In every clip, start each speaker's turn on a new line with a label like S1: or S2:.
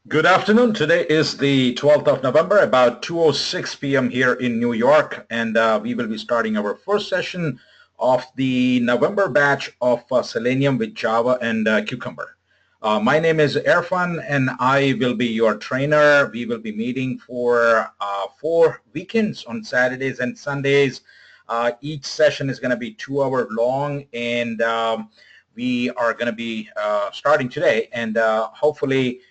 S1: Good afternoon. Today is the 12th of November, about 2:06 p.m. here in New York, and we will be starting our first session of the November batch of Selenium with Java and Cucumber. My name is Irfan, and I will be your trainer. We will be meeting for 4 weekends on Saturdays and Sundays. Each session is going to be 2 hours long, and we are going to be starting today, and hopefully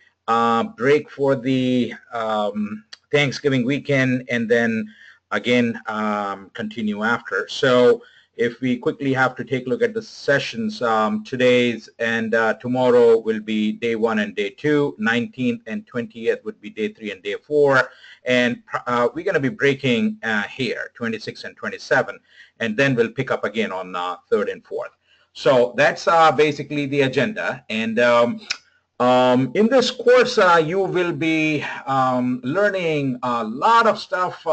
S1: break for the Thanksgiving weekend, and then again continue after. So if we quickly have to take a look at the sessions, today's and tomorrow will be day 1 and day 2, 19th and 20th would be day 3 and day 4, and we're going to be breaking here 26 and 27, and then we'll pick up again on 3rd and 4th. So that's basically the agenda. And in this course, you will be learning a lot of stuff,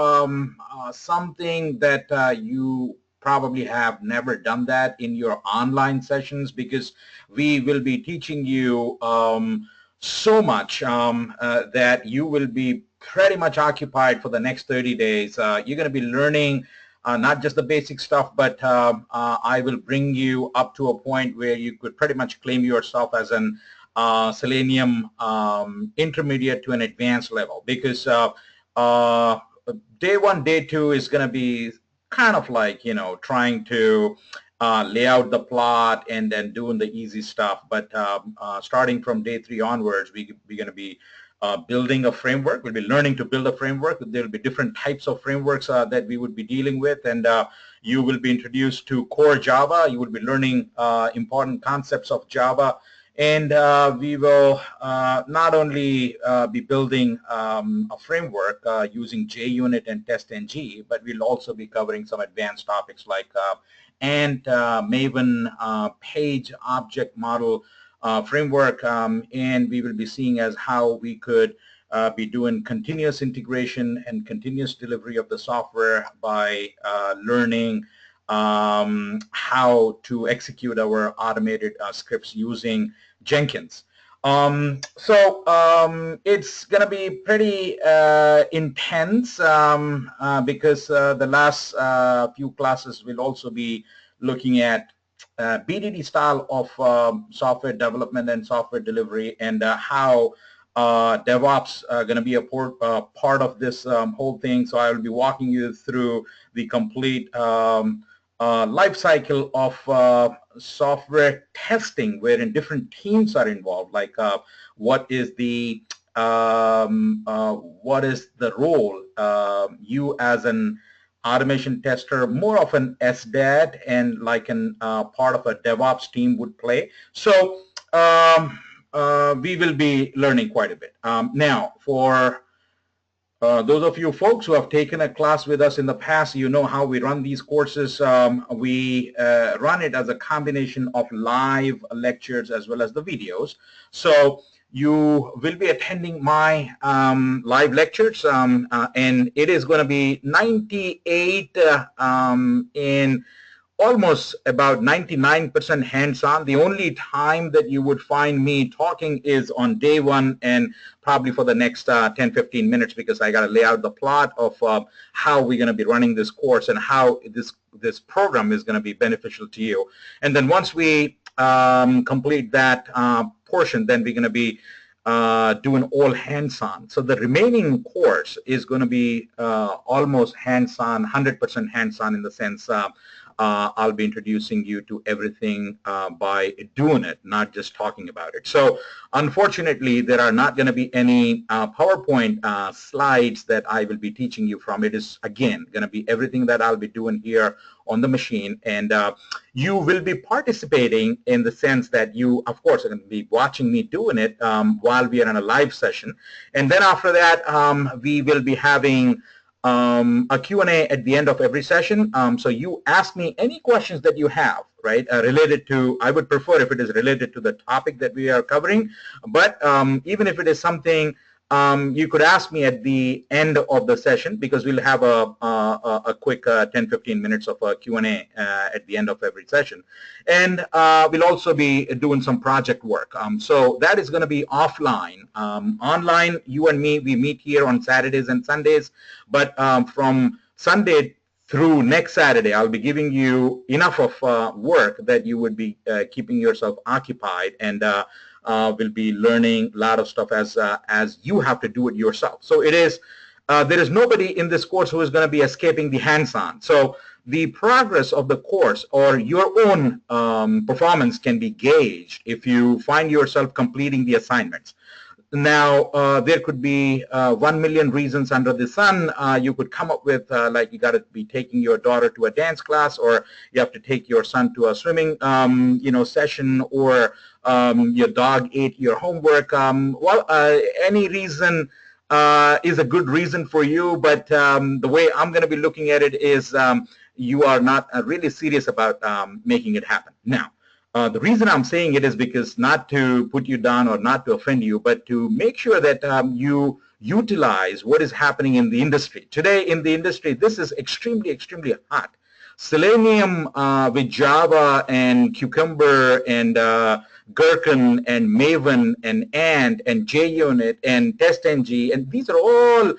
S1: something that you probably have never done that in your online sessions, because we will be teaching you so much that you will be pretty much occupied for the next 30 days. You're going to be learning not just the basic stuff, but I will bring you up to a point where you could pretty much claim yourself as an Selenium intermediate to an advanced level, because day 1, day 2 is going to be kind of like, trying to lay out the plot and then doing the easy stuff. But starting from day 3 onwards, we're going to be building a framework. We'll be learning to build a framework. There will be different types of frameworks that we would be dealing with, and you will be introduced to core Java. You will be learning important concepts of Java. And we will not only be building a framework using JUnit and TestNG, but we'll also be covering some advanced topics like Ant, Maven, Page Object Model framework, and we will be seeing as how we could be doing continuous integration and continuous delivery of the software by learning how to execute our automated scripts using Jenkins. It's going to be pretty intense because the last few classes will also be looking at BDD style of software development and software delivery, and how DevOps are going to be a part of this whole thing. So I will be walking you through the complete life cycle of software testing, wherein different teams are involved, like what is the role you as an automation tester, more of an SDAT, and like an part of a DevOps team would play. So we will be learning quite a bit. Now, for those of you folks who have taken a class with us in the past, you know how we run these courses. We run it as a combination of live lectures as well as the videos. So you will be attending my live lectures, and it is going to be 98 in almost about 99% hands-on. The only time that you would find me talking is on day 1 and probably for the next 10-15 minutes, because I got to lay out the plot of how we're going to be running this course and how this program is going to be beneficial to you. And then once we complete that portion, then we're going to be doing all hands-on. So the remaining course is going to be almost hands-on, 100% hands-on, in the sense I'll be introducing you to everything by doing it, not just talking about it. So unfortunately, there are not going to be any PowerPoint slides that I will be teaching you from. It is, again, going to be everything that I'll be doing here on the machine, and you will be participating in the sense that you, of course, are going to be watching me doing it while we are in a live session. And then after that, we will be having a Q&A at the end of every session. So you ask me any questions that you have, right, related to, I would prefer if it is related to the topic that we are covering, but even if it is something you could ask me at the end of the session, because we'll have a quick 10-15 minutes of a Q&A at the end of every session. And we'll also be doing some project work. So that is going to be offline. Online, you and me, we meet here on Saturdays and Sundays. But from Sunday through next Saturday, I'll be giving you enough of work that you would be keeping yourself occupied, and will be learning a lot of stuff as you have to do it yourself. So it is, there is nobody in this course who is going to be escaping the hands-on. So the progress of the course or your own performance can be gauged if you find yourself completing the assignments. Now, there could be 1 million reasons under the sun. You could come up with, like, you got to be taking your daughter to a dance class, or you have to take your son to a swimming, session, or your dog ate your homework. Well, any reason is a good reason for you, but the way I'm going to be looking at it is you are not really serious about making it happen. Now, the reason I'm saying it is because not to put you down or not to offend you, but to make sure that you utilize what is happening in the industry. Today in the industry, this is extremely, extremely hot. Selenium with Java and Cucumber and Gherkin and Maven and Ant and JUnit and TestNG, and these are all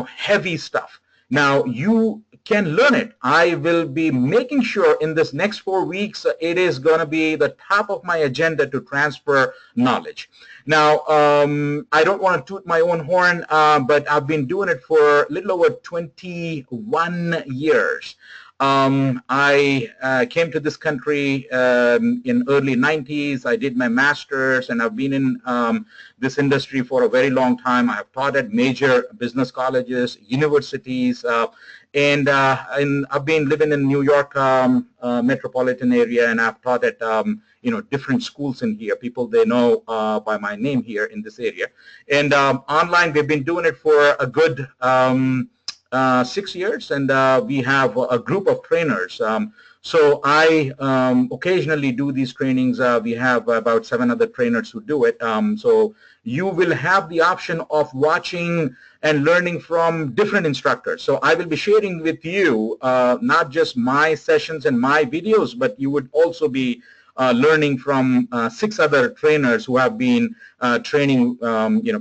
S1: heavy stuff. Now you can learn it. I will be making sure in this next 4 weeks it is going to be the top of my agenda to transfer knowledge. Now, I don't want to toot my own horn, but I've been doing it for a little over 21 years. I came to this country in early 90s. I did my master's, and I've been in this industry for a very long time. I have taught at major business colleges, universities, and I've been living in New York metropolitan area, and I've taught at different schools in here. People they know by my name here in this area. And online, we've been doing it for a good 6 years, and we have a group of trainers. So I occasionally do these trainings. We have about 7 other trainers who do it. So you will have the option of watching and learning from different instructors. So I will be sharing with you not just my sessions and my videos, but you would also be learning from 6 other trainers who have been training,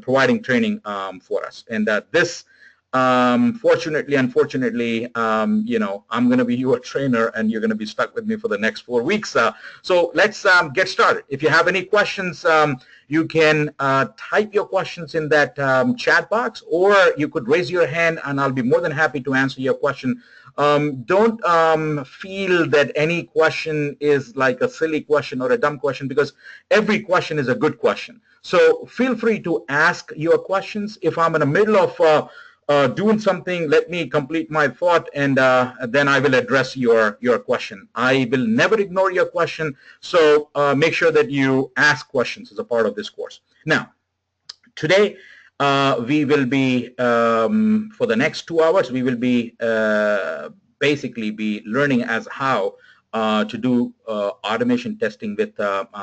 S1: providing training for us. And this fortunately, unfortunately, I'm going to be your trainer, and you're going to be stuck with me for the next 4 weeks. So let's get started. If you have any questions, you can type your questions in that chat box, or you could raise your hand, and I'll be more than happy to answer your question. Don't feel that any question is like a silly question or a dumb question, because every question is a good question. So feel free to ask your questions. If I'm in the middle of doing something, let me complete my thought, and then I will address your question. I will never ignore your question, so make sure that you ask questions as a part of this course. Now, today we will be, for the next 2 hours, we will be basically be learning as how to do automation testing with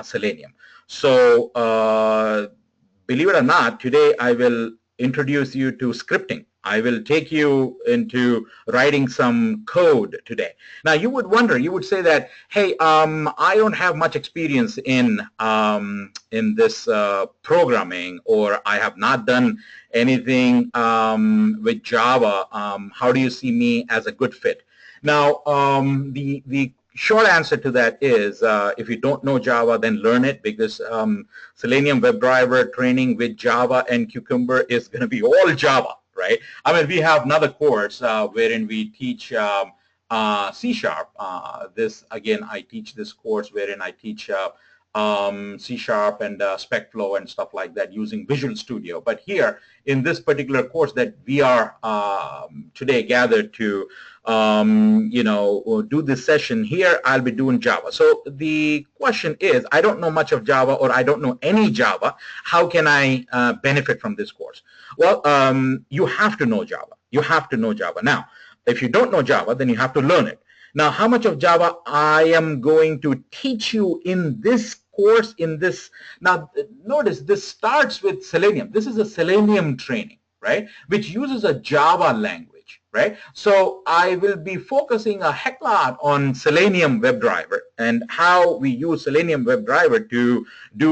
S1: Selenium. So believe it or not, today I will introduce you to scripting. I will take you into writing some code today. Now, you would wonder, you would say that, hey, I don't have much experience in this programming, or I have not done anything with Java. How do you see me as a good fit? Now, the short answer to that is, if you don't know Java, then learn it, because Selenium WebDriver training with Java and Cucumber is going to be all Java, right? I mean, we have another course wherein we teach C#. This, again, I teach this course wherein I teach C# and SpecFlow and stuff like that using Visual Studio. But here, in this particular course that we are today gathered to do this session here, I'll be doing Java. So the question is, I don't know much of Java, or I don't know any Java. How can I benefit from this course? Well, you have to know Java. You have to know Java. Now, if you don't know Java, then you have to learn it. Now, how much of Java I am going to teach you in this course in this. Now, notice this starts with Selenium. This is a Selenium training, right, which uses a Java language, right? So I will be focusing a heck lot on Selenium WebDriver and how we use Selenium WebDriver to do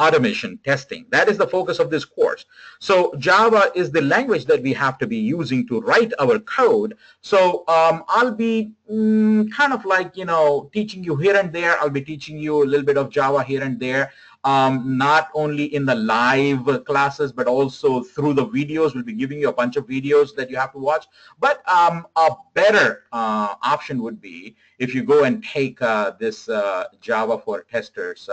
S1: automation testing. That is the focus of this course. So Java is the language that we have to be using to write our code. So I'll be kind of like, teaching you here and there. I'll be teaching you a little bit of Java here and there. Not only in the live classes, but also through the videos. We'll be giving you a bunch of videos that you have to watch. But a better option would be if you go and take this Java for Testers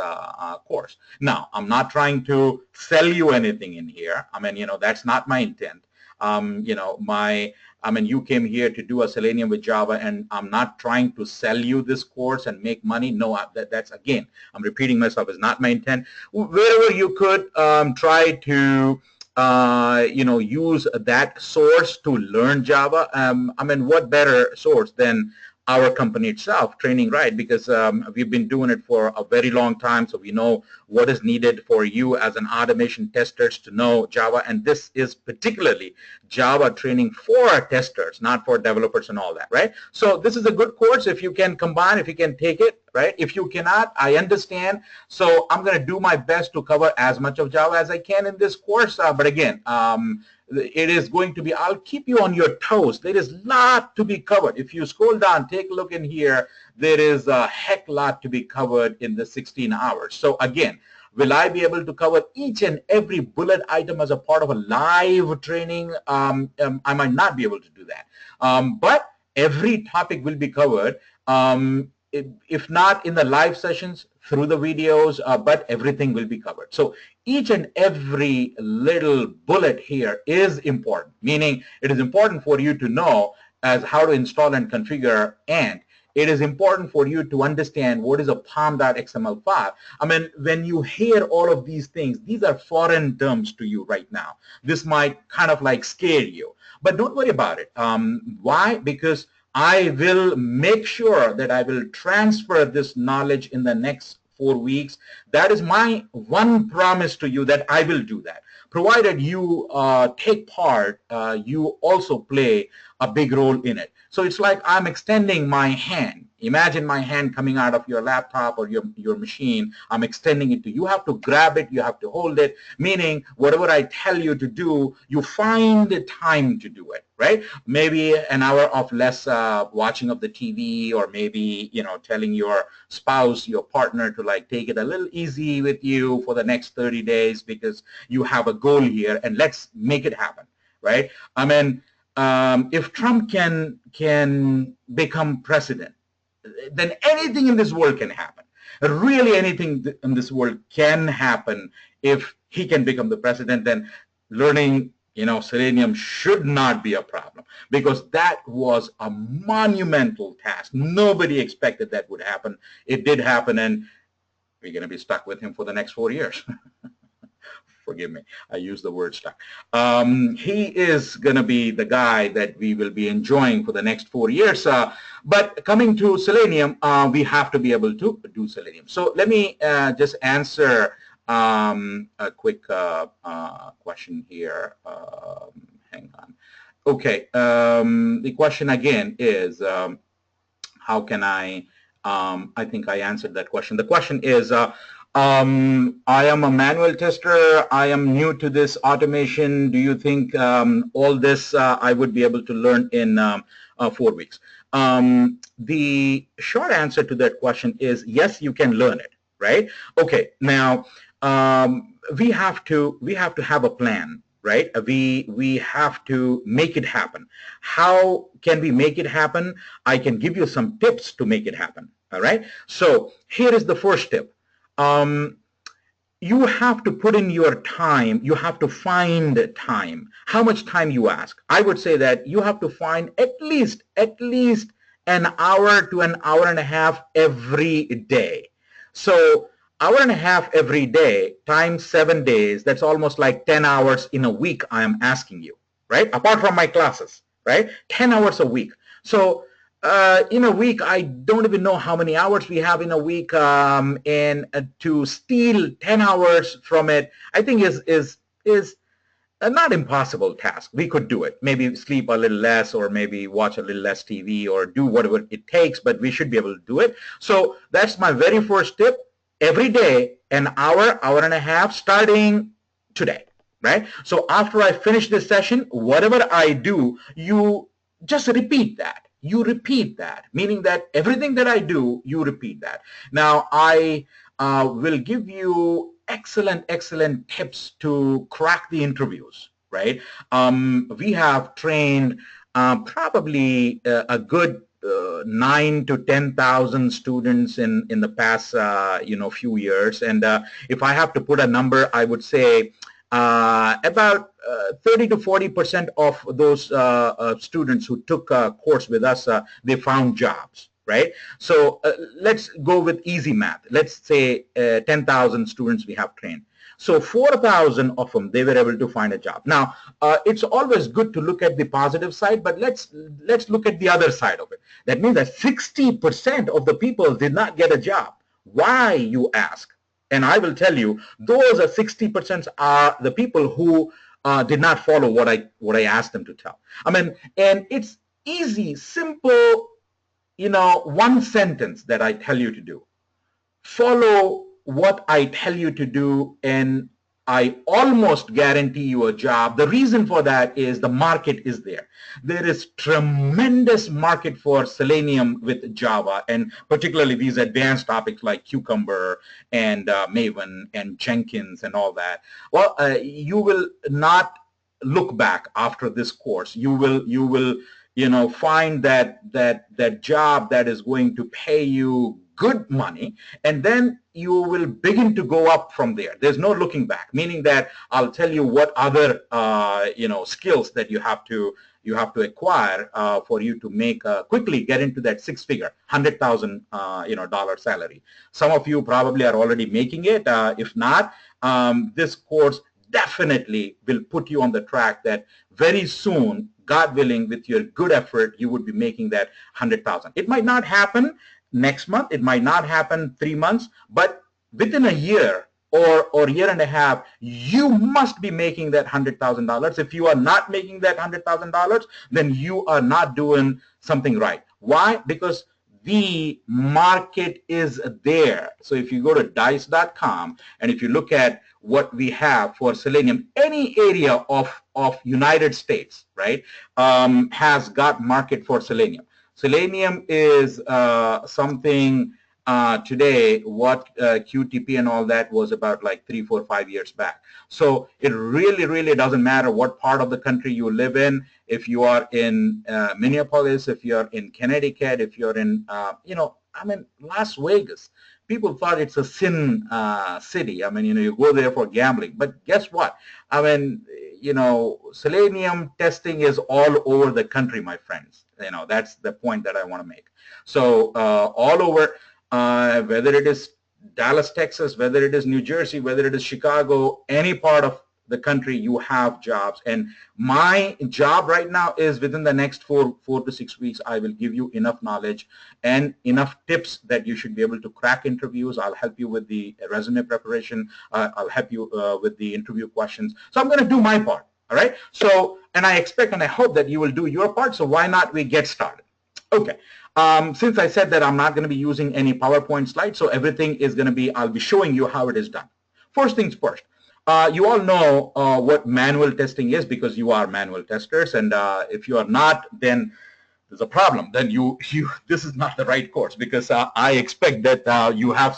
S1: course. Now, I'm not trying to sell you anything in here. I mean, that's not my intent. You came here to do a Selenium with Java, and I'm not trying to sell you this course and make money. No, that's, again, I'm repeating myself, is not my intent. Wherever you could try to use that source to learn Java. What better source than our company itself, TrainingRite, because we've been doing it for a very long time, so we know what is needed for you as an automation testers to know Java, and this is particularly Java training for testers, not for developers and all that, right? So this is a good course if you can combine, if you can take it, right? If you cannot, I understand. So I'm going to do my best to cover as much of Java as I can in this course, but again, it is going to be, I'll keep you on your toes. There is a lot to be covered. If you scroll down, take a look in here, there is a heck lot to be covered in the 16 hours. So again, will I be able to cover each and every bullet item as a part of a live training? I might not be able to do that. But every topic will be covered. If not in the live sessions, through the videos, but everything will be covered. So each and every little bullet here is important, meaning it is important for you to know as how to install and configure, and it is important for you to understand what is a pom.xml file. I mean, when you hear all of these things, these are foreign terms to you right now. This might kind of like scare you, but don't worry about it. Why? Because I will make sure that I will transfer this knowledge in the next 4 weeks. That is my one promise to you, that I will do that. Provided you take part, you also play a big role in it. So it's like I'm extending my hand. Imagine my hand coming out of your laptop or your machine. I'm extending it to you. You have to grab it. You have to hold it, meaning whatever I tell you to do, you find the time to do it, right? Maybe an hour of less watching of the TV, or maybe, telling your spouse, your partner to like take it a little easy with you for the next 30 days because you have a goal here, and let's make it happen, right? I mean, if Trump can become president, then anything in this world can happen. Really anything in this world can happen if he can become the president. Then learning, Selenium should not be a problem, because that was a monumental task. Nobody expected that would happen. It did happen, and we're going to be stuck with him for the next 4 years. Forgive me, I use the word stuck. He is going to be the guy that we will be enjoying for the next 4 years. But coming to Selenium, we have to be able to do Selenium. So let me just answer a quick question here. Hang on. Okay. The question again is, how can I think I answered that question. The question is, I am a manual tester. I am new to this automation. Do you think all this I would be able to learn in 4 weeks? The short answer to that question is yes, you can learn it, right? Okay, now we have to have a plan, right? We have to make it happen. How can we make it happen? I can give you some tips to make it happen. All right. So here is the first tip. You have to put in your time. You have to find time. How much time, you ask? I would say that you have to find at least an hour to an hour and a half every day. So hour and a half every day times 7 days, that's almost like 10 hours in a week I am asking you, right? Apart from my classes, right? 10 hours a week. So In a week, I don't even know how many hours we have in a week, and to steal 10 hours from it, I think is a not impossible task. We could do it. Maybe sleep a little less, or maybe watch a little less TV, or do whatever it takes, but we should be able to do it. So that's my very first tip. Every day, an hour, hour and a half, starting today, right? So after I finish this session, whatever I do, you just repeat that. You repeat that, meaning that everything that I do, you repeat that. Now, I will give you excellent tips to crack the interviews, right? We have trained probably a good 9 to 10,000 students in the past few years, and if I have to put a number, I would say about 30 to 40% of those students who took a course with us, they found jobs, right? So let's go with easy math. Let's say 10,000 students we have trained. So 4,000 of them, they were able to find a job. Now, it's always good to look at the positive side, but let's look at the other side of it. That means that 60% of the people did not get a job. Why, you ask? And I will tell you, those are 60% are the people who did not follow what I asked them to tell. I mean, and it's easy, simple, one sentence that I tell you to do. Follow what I tell you to do, and I almost guarantee you a job. The reason for that is the market is there. There is tremendous market for Selenium with Java, and particularly these advanced topics like Cucumber and Maven and Jenkins and all that. Well, you will not look back after this course. You will find that job that is going to pay you good money, and then you will begin to go up from there. There's no looking back, meaning that I'll tell you what other skills that you have to acquire for you to make quickly get into that six-figure $100,000 salary. Some of you probably are already making it. If not, this course definitely will put you on the track that very soon, God willing, with your good effort, you would be making that 100,000. It might not happen next month, it might not happen 3 months, but within a year or year and a half, you must be making that $100,000. If you are not making that $100,000, then you are not doing something right. Why? Because the market is there. So if you go to dice.com and if you look at what we have for Selenium, any area of United States, right, has got market for Selenium. Selenium is something today what QTP and all that was about like 3, 4, 5 years back. So it really doesn't matter what part of the country you live in. If you are in Minneapolis, if you're in Connecticut, if you're in, Las Vegas. People thought it's a sin city. I mean, you go there for gambling. But guess what? I mean, Selenium testing is all over the country, my friends. That's the point that I want to make. So all over, whether it is Dallas, Texas, whether it is New Jersey, whether it is Chicago, any part of the country, you have jobs. And my job right now is within the next 4 to 6 weeks, I will give you enough knowledge and enough tips that you should be able to crack interviews. I'll help you with the resume preparation. I'll help you with the interview questions. So I'm going to do my part. All right. So, and I expect and I hope that you will do your part. So why not we get started? Okay. Since I said that I'm not going to be using any PowerPoint slides, so everything is going to be, I'll be showing you how it is done. First things first. You all know what manual testing is because you are manual testers, and if you are not, then there's a problem. Then this is not the right course, because I expect that you have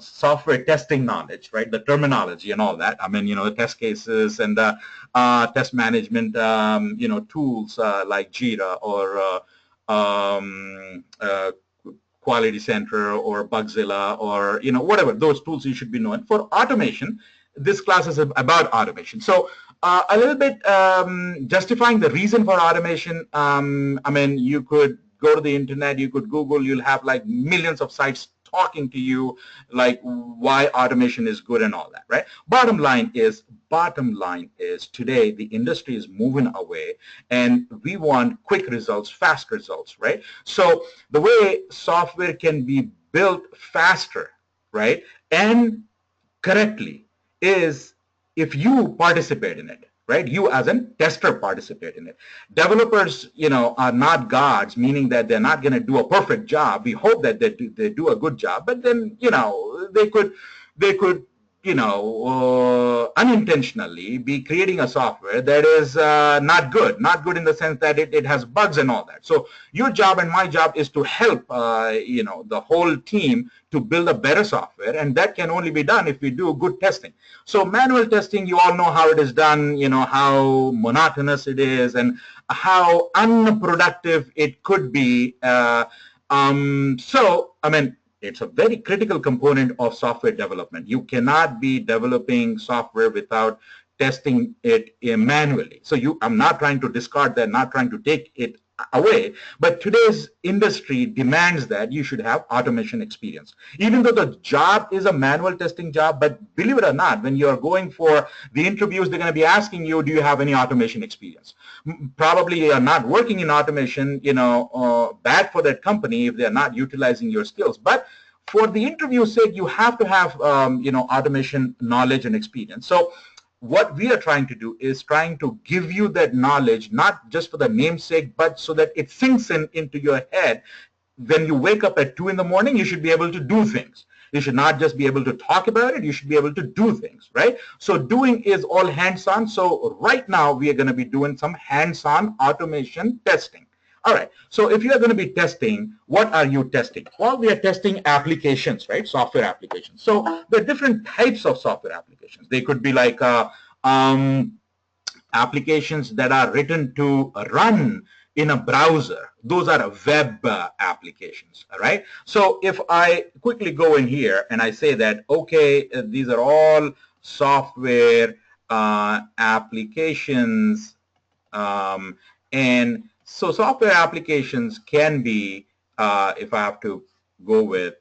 S1: software testing knowledge, right? The terminology and all that. I mean, the test cases and test management, tools like Jira or Quality Center or Bugzilla or whatever, those tools you should be knowing. For automation, this class is about automation. So a little bit justifying the reason for automation. I mean, you could go to the internet, you could Google, you'll have like millions of sites talking to you like why automation is good and all that, right? Bottom line is bottom line is today the industry is moving away and we want quick results, fast results, right? So the way software can be built faster, right, and correctly is if you participate in it, right? You as a tester participate in it. Developers, are not gods, meaning that they're not going to do a perfect job. We hope that they do a good job, but then, they could unintentionally be creating a software that is not good in the sense that it has bugs and all that. So your job and my job is to help, the whole team to build a better software, and that can only be done if we do good testing. So manual testing, you all know how it is done, how monotonous it is and how unproductive it could be. It's a very critical component of software development. You cannot be developing software without testing it manually. So I'm not trying to discard that, not trying to take it away, but today's industry demands that you should have automation experience. Even though the job is a manual testing job, but believe it or not, when you're going for the interviews, they're going to be asking you, do you have any automation experience? Probably you're not working in automation, bad for that company if they're not utilizing your skills. But for the interview's sake, you have to have, automation knowledge and experience. So what we are trying to do is trying to give you that knowledge, not just for the namesake, but so that it sinks into your head. When you wake up at 2 in the morning, you should be able to do things. You should not just be able to talk about it, you should be able to do things, right? So doing is all hands-on. So right now we are going to be doing some hands-on automation testing. All right, so if you are going to be testing, what are you testing? Well, we are testing applications, right? Software applications. So there are different types of software applications. They could be like applications that are written to run in a browser. Those are web applications, all right? So if I quickly go in here and I say that, okay, these are all software applications, and so software applications can be, if I have to go with,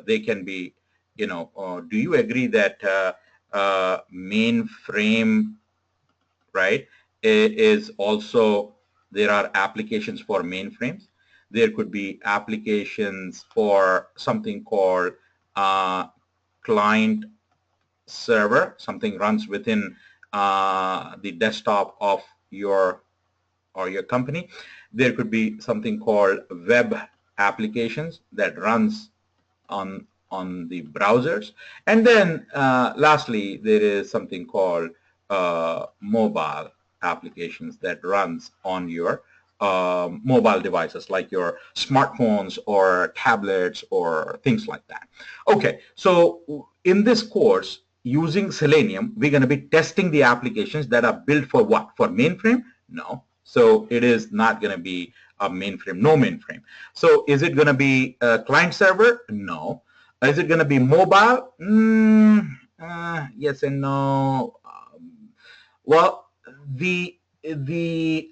S1: they can be, do you agree that mainframe, right, is also, there are applications for mainframes. There could be applications for something called client server, something runs within the desktop of your company. There could be something called web applications that runs on the browsers. And then lastly, there is something called mobile applications that runs on your mobile devices like your smartphones or tablets or things like that. Okay, so in this course, using Selenium, we're going to be testing the applications that are built for what? For mainframe? No. So it is not going to be a mainframe, no mainframe. So is it going to be a client server? No. Is it going to be mobile? Yes and no. Well, the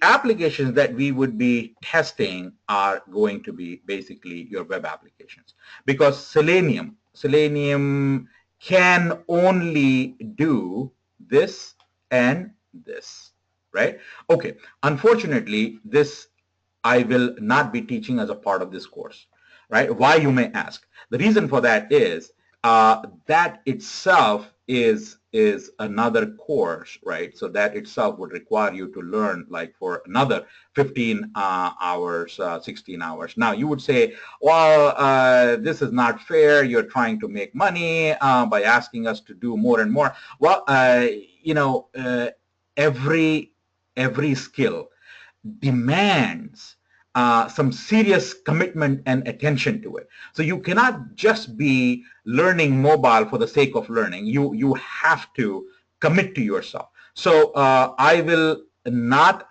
S1: applications that we would be testing are going to be basically your web applications, because Selenium can only do this and this, right? Okay, unfortunately, this I will not be teaching as a part of this course, right? Why, you may ask? The reason for that is that itself is another course, right? So that itself would require you to learn like for another 15 hours, 16 hours. Now you would say, well, this is not fair. You're trying to make money by asking us to do more and more. Well, every skill demands some serious commitment and attention to it. So you cannot just be learning mobile for the sake of learning. You have to commit to yourself. So I will not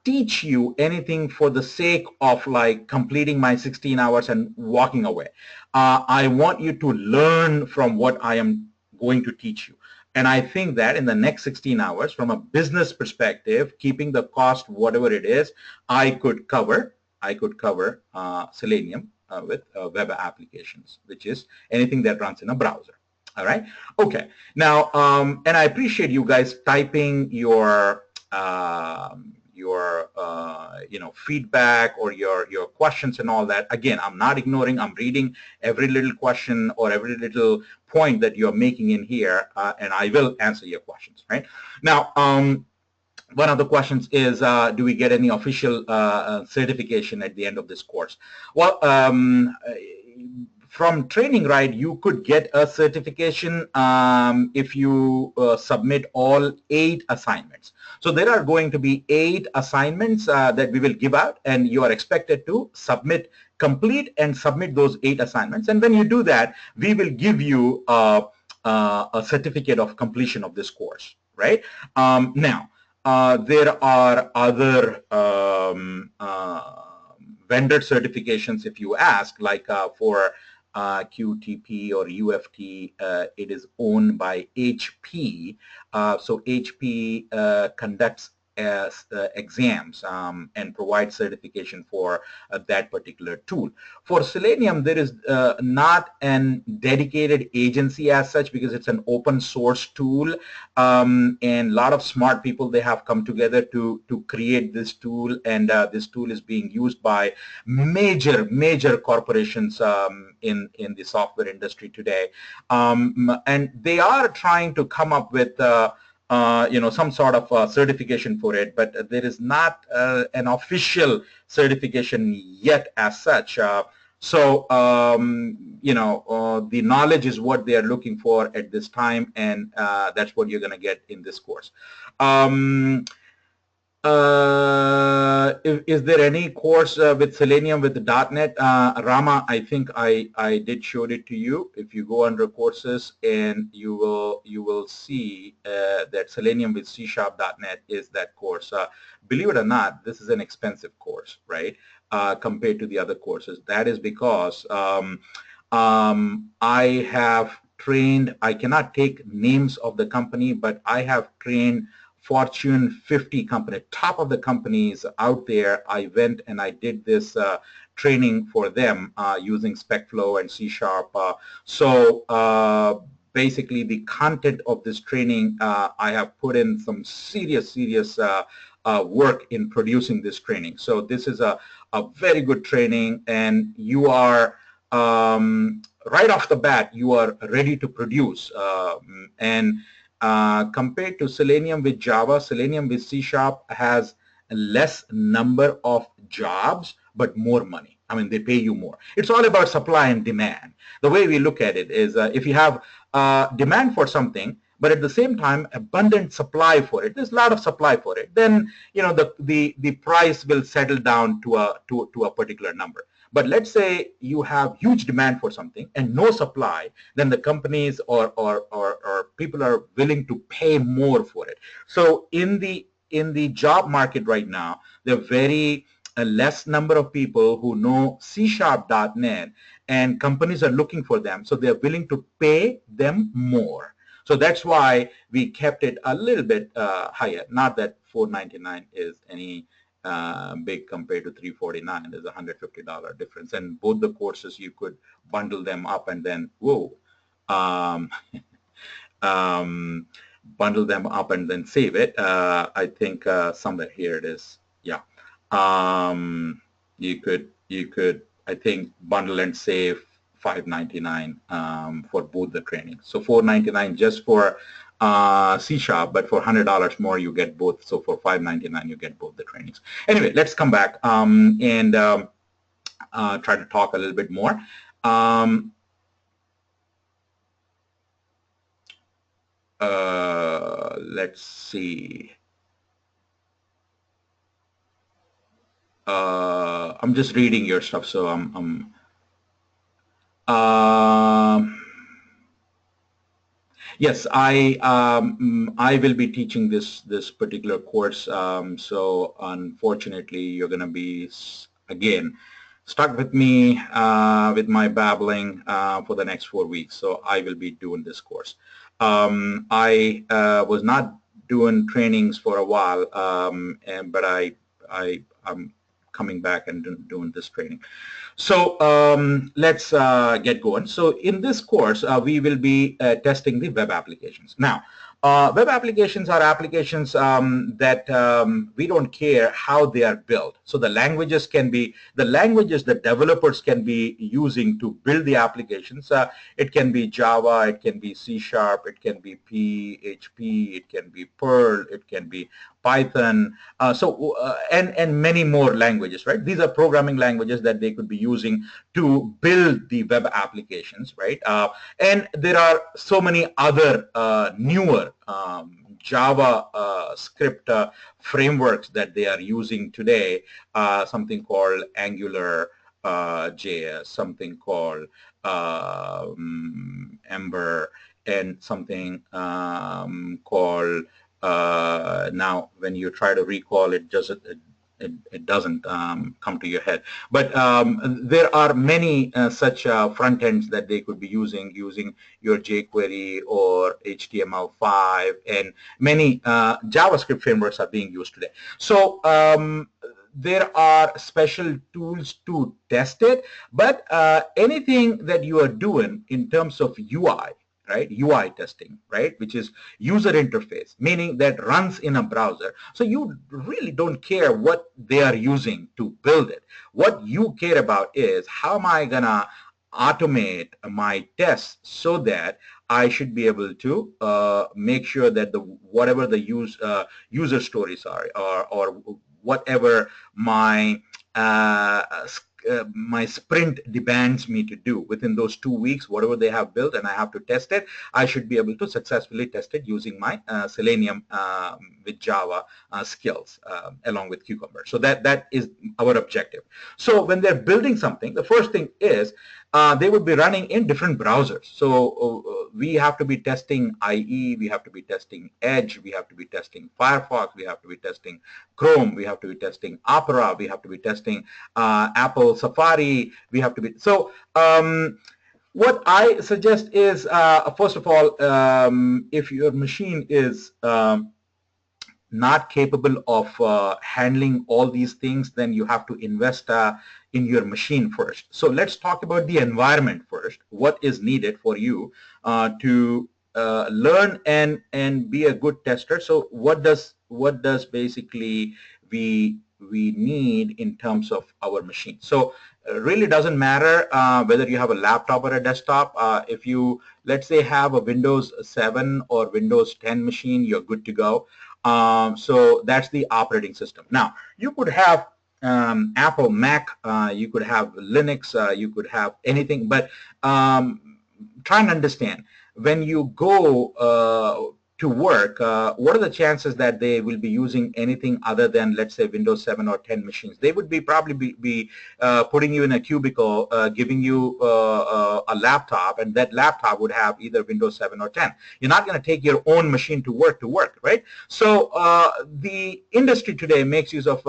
S1: teach you anything for the sake of like completing my 16 hours and walking away. I want you to learn from what I am going to teach you. And I think that in the next 16 hours, from a business perspective, keeping the cost whatever it is, I could cover Selenium with web applications, which is anything that runs in a browser. All right. Okay. Now, and I appreciate you guys typing feedback or your questions and all that. Again, I'm not ignoring. I'm reading every little question or every little point that you're making in here, and I will answer your questions. Right now. One of the questions is, do we get any official certification at the end of this course? Well, from TrainingRite, you could get a certification if you submit all 8 assignments. So there are going to be 8 assignments that we will give out, and you are expected to complete and submit those 8 assignments. And when you do that, we will give you a certificate of completion of this course, right? Now, there are other vendor certifications, if you ask, like for QTP or UFT, it is owned by HP. So HP conducts exams and provides certification for that particular tool. For Selenium, there is not an dedicated agency as such, because it's an open source tool, and a lot of smart people, they have come together to create this tool, and this tool is being used by major corporations in the software industry today, and they are trying to come up with some sort of certification for it, but there is not an official certification yet as such. So, the knowledge is what they are looking for at this time, and that's what you're going to get in this course. Is there any course with Selenium with .NET? Rama, I think I did show it to you. If you go under courses, and you will see that Selenium with C#.NET is that course. Believe it or not, this is an expensive course, right? Compared to the other courses. That is because I have trained, I cannot take names of the company, but I have trained Fortune 50 company, top of the companies out there. I went and I did this training for them using SpecFlow and C#. So basically, the content of this training, I have put in some serious work in producing this training. So this is a very good training, and you are right off the bat, you are ready to produce. Compared to Selenium with Java, Selenium with C# has a less number of jobs, but more money. I mean, they pay you more. It's all about supply and demand. The way we look at it is if you have demand for something, but at the same time, abundant supply for it, there's a lot of supply for it, then the price will settle down to a particular number. But let's say you have huge demand for something and no supply, then the companies or people are willing to pay more for it. So in the job market right now, there are very less number of people who know C#.NET, and companies are looking for them, so they're willing to pay them more. So that's why we kept it a little bit higher. Not that $499 is any big compared to $349. There's a $150 difference, and both the courses you could bundle them up and then bundle them up and then save it. I think somewhere here it is. Yeah, you could I think bundle and save $599 for both the trainings. So $499 just for C#, but for $100 more you get both. So for $599 you get both the trainings. Anyway, let's come back and try to talk a little bit more. Let's see. I'm just reading your stuff, so yes, I will be teaching this particular course. So unfortunately, you're going to be again stuck with me with my babbling for the next 4 weeks. So I will be doing this course. I was not doing trainings for a while, but I'm coming back and doing this training. So let's get going. So in this course, we will be testing the web applications. Now, web applications are applications that we don't care how they are built. So the languages that developers can be using to build the applications. It can be Java, it can be C#, it can be PHP, it can be Perl, it can be Python, and many more languages, right? These are programming languages that they could be using to build the web applications, right? And there are so many other newer Java script frameworks that they are using today, something called Angular JS, something called Ember, and something called now when you try to recall it, it doesn't come to your head. But there are many such front ends that they could be using your jQuery or HTML5, and many JavaScript frameworks are being used today. So there are special tools to test it, but anything that you are doing in terms of UI, right? UI testing, right? Which is user interface, meaning that runs in a browser. So you really don't care what they are using to build it. What you care about is how am I gonna automate my tests so that I should be able to make sure that whatever the user stories are, or whatever my my sprint demands me to do within those 2 weeks, whatever they have built, and I have to test it, I should be able to successfully test it using my Selenium with Java skills along with Cucumber. So that is our objective. So when they're building something, the first thing is they would be running in different browsers. So we have to be testing IE, we have to be testing Edge, we have to be testing Firefox, we have to be testing Chrome, we have to be testing Opera, we have to be testing Apple Safari, we have to be. So what I suggest is, first of all, if your machine is not capable of handling all these things, then you have to invest in your machine first. So let's talk about the environment first. What is needed for you to learn and be a good tester? So what does basically we need in terms of our machine? So really doesn't matter whether you have a laptop or a desktop. If you, let's say, have a Windows 7 or Windows 10 machine, you're good to go. So that's the operating system. Now, you could have Apple, Mac, you could have Linux, you could have anything, but try and understand, when you go to work, what are the chances that they will be using anything other than, let's say, Windows 7 or 10 machines? They would be probably be putting you in a cubicle, giving you a laptop, and that laptop would have either Windows 7 or 10. You're not going to take your own machine to work, right? So the industry today makes use of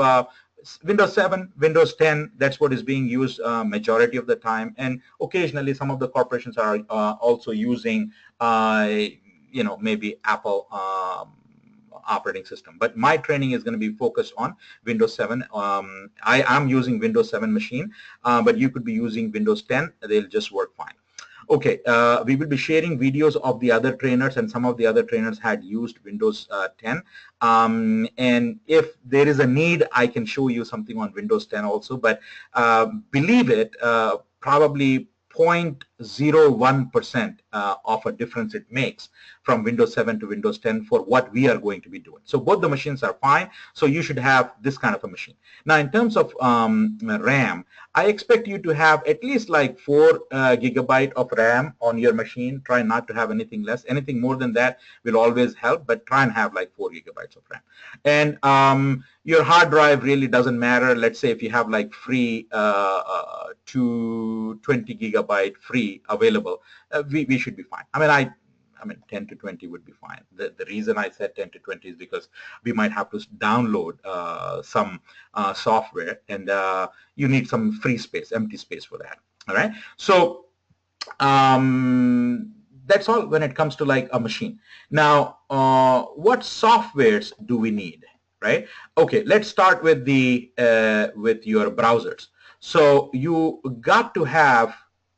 S1: Windows 7, Windows 10, that's what is being used majority of the time, and occasionally some of the corporations are also using maybe Apple operating system. But my training is going to be focused on Windows 7. I am using Windows 7 machine, but you could be using Windows 10. They'll just work fine. Okay, we will be sharing videos of the other trainers, and some of the other trainers had used Windows 10. And if there is a need, I can show you something on Windows 10 also. But believe it, probably 0.01% of a difference it makes from Windows 7 to Windows 10 for what we are going to be doing. So both the machines are fine. So you should have this kind of a machine. Now, in terms of RAM, I expect you to have at least like 4 gigabyte of RAM on your machine. Try not to have anything less. Anything more than that will always help, but try and have like 4 gigabytes of RAM. And your hard drive really doesn't matter. Let's say if you have like free to 20 gigabyte free available, we should be fine. I mean 10 to 20 would be fine. The reason I said 10 to 20 is because we might have to download some software, and you need some free space, empty space for that. All right. So that's all when it comes to like a machine. Now, what softwares do we need? right? Okay, let's start with the with your browsers. So you got to have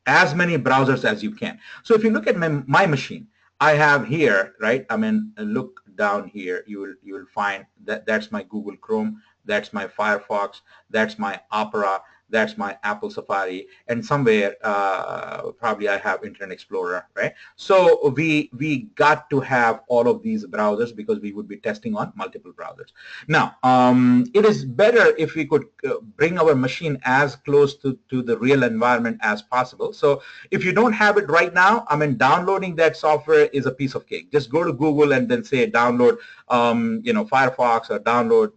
S1: as many browsers as you can. So if you look at my machine, I have here, right? I mean, look down here. You will find that that's my Google Chrome, that's my Firefox, that's my Opera, that's my Apple Safari, and somewhere probably I have Internet Explorer, right? So we got to have all of these browsers because we would be testing on multiple browsers. Now, it is better if we could bring our machine as close to the real environment as possible. So if you don't have it right now, I mean, downloading that software is a piece of cake. Just go to Google and then say download, Firefox, or download,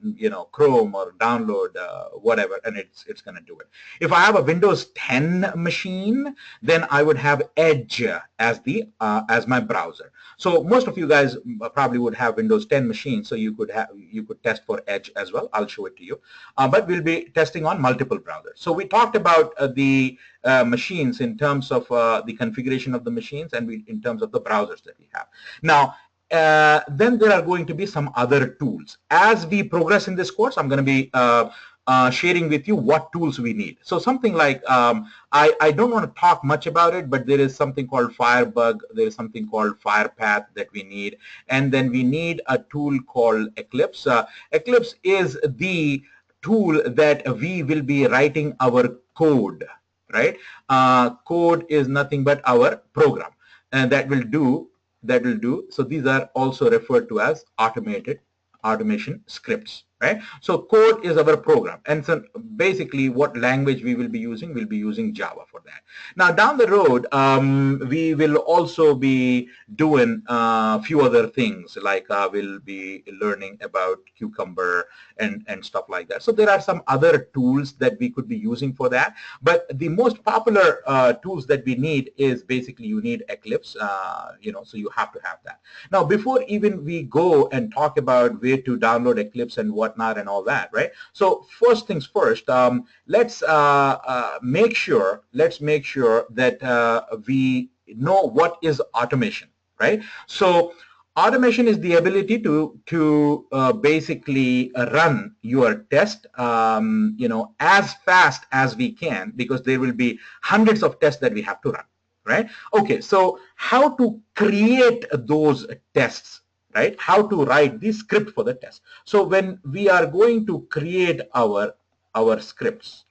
S1: Chrome, or download whatever, and it's going to do it. If I have a Windows 10 machine, then I would have Edge as the as my browser. So most of you guys probably would have Windows 10 machines, so you could test for Edge as well. I'll show it to you. But we'll be testing on multiple browsers. So we talked about the machines in terms of the configuration of the machines, and in terms of the browsers that we have. Now, then there are going to be some other tools. As we progress in this course, I'm going to be sharing with you what tools we need. So something like, I don't want to talk much about it, but there is something called Firebug, there is something called Firepath that we need, and then we need a tool called Eclipse. Eclipse is the tool that we will be writing our code, right? Code is nothing but our program, and that will do. So these are also referred to as automation scripts, right? So code is our program, and so basically what language we will be using, we'll be using Java for that. Now down the road, we will also be doing a few other things, like we'll be learning about Cucumber and stuff like that. So there are some other tools that we could be using for that, but the most popular tools that we need is basically you need Eclipse, so you have to have that. Now before even we go and talk about where to download Eclipse and whatnot and all that, right? So first things first, let's make sure that we know what is automation, right? So automation is the ability to basically run your test, as fast as we can, because there will be hundreds of tests that we have to run, right? Okay, so how to create those tests, right? How to write the script for the test. So when we are going to create our scripts,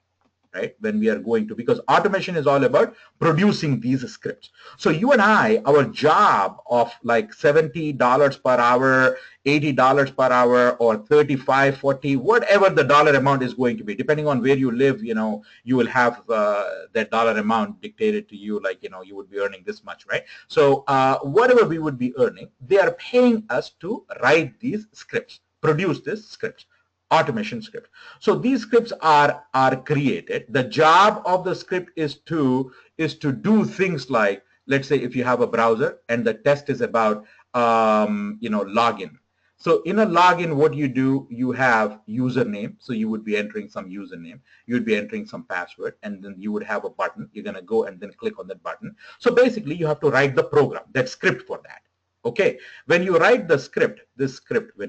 S1: right? When we are going to, because automation is all about producing these scripts. So you and I, our job of like $70 per hour, $80 per hour, or 35, 40, whatever the dollar amount is going to be, depending on where you live, you will have that dollar amount dictated to you, like, you would be earning this much, right? So whatever we would be earning, they are paying us to write these scripts, produce these scripts. Automation script. So these scripts are created. The job of the script is to do things like, let's say if you have a browser and the test is about login. So in a login, what you do, you have username. So you would be entering some username. You would be entering some password, and then you would have a button. You're going to go and then click on that button. So basically, you have to write the program, that script for that. Okay, when you write the script, this script will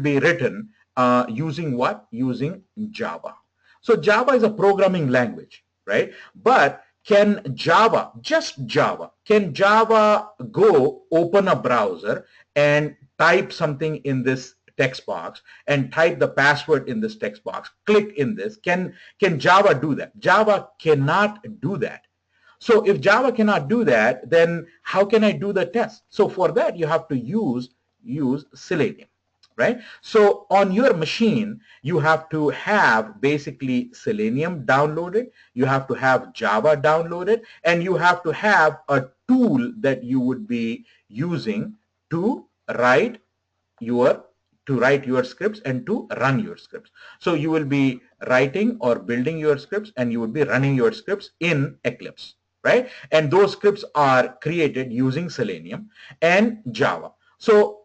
S1: be written using what? Using Java. So Java is a programming language, right? But can Java go open a browser and type something in this text box and type the password in this text box, click in this? Can Java do that? Java cannot do that. So if Java cannot do that, then how can I do the test? So for that, you have to use Selenium, right? So on your machine, you have to have basically Selenium downloaded, you have to have Java downloaded, and you have to have a tool that you would be using to write your scripts and to run your scripts. So you will be writing or building your scripts, and you will be running your scripts in Eclipse, right? And those scripts are created using Selenium and Java. So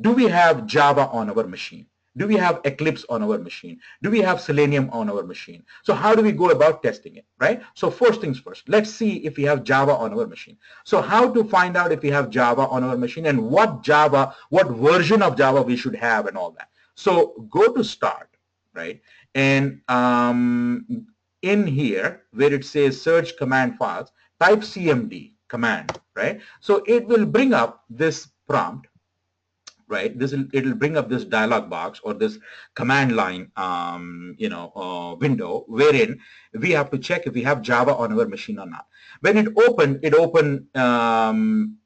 S1: do we have Java on our machine? Do we have Eclipse on our machine? Do we have Selenium on our machine? So how do we go about testing it, right? So first things first, let's see if we have Java on our machine. So how to find out if we have Java on our machine, and what version of Java we should have and all that. So go to Start, right? And in here where it says Search Command Files, type CMD command, right? So it will bring up this prompt, right? It'll bring up this dialog box or this command line window wherein we have to check if we have Java on our machine or not. When it opened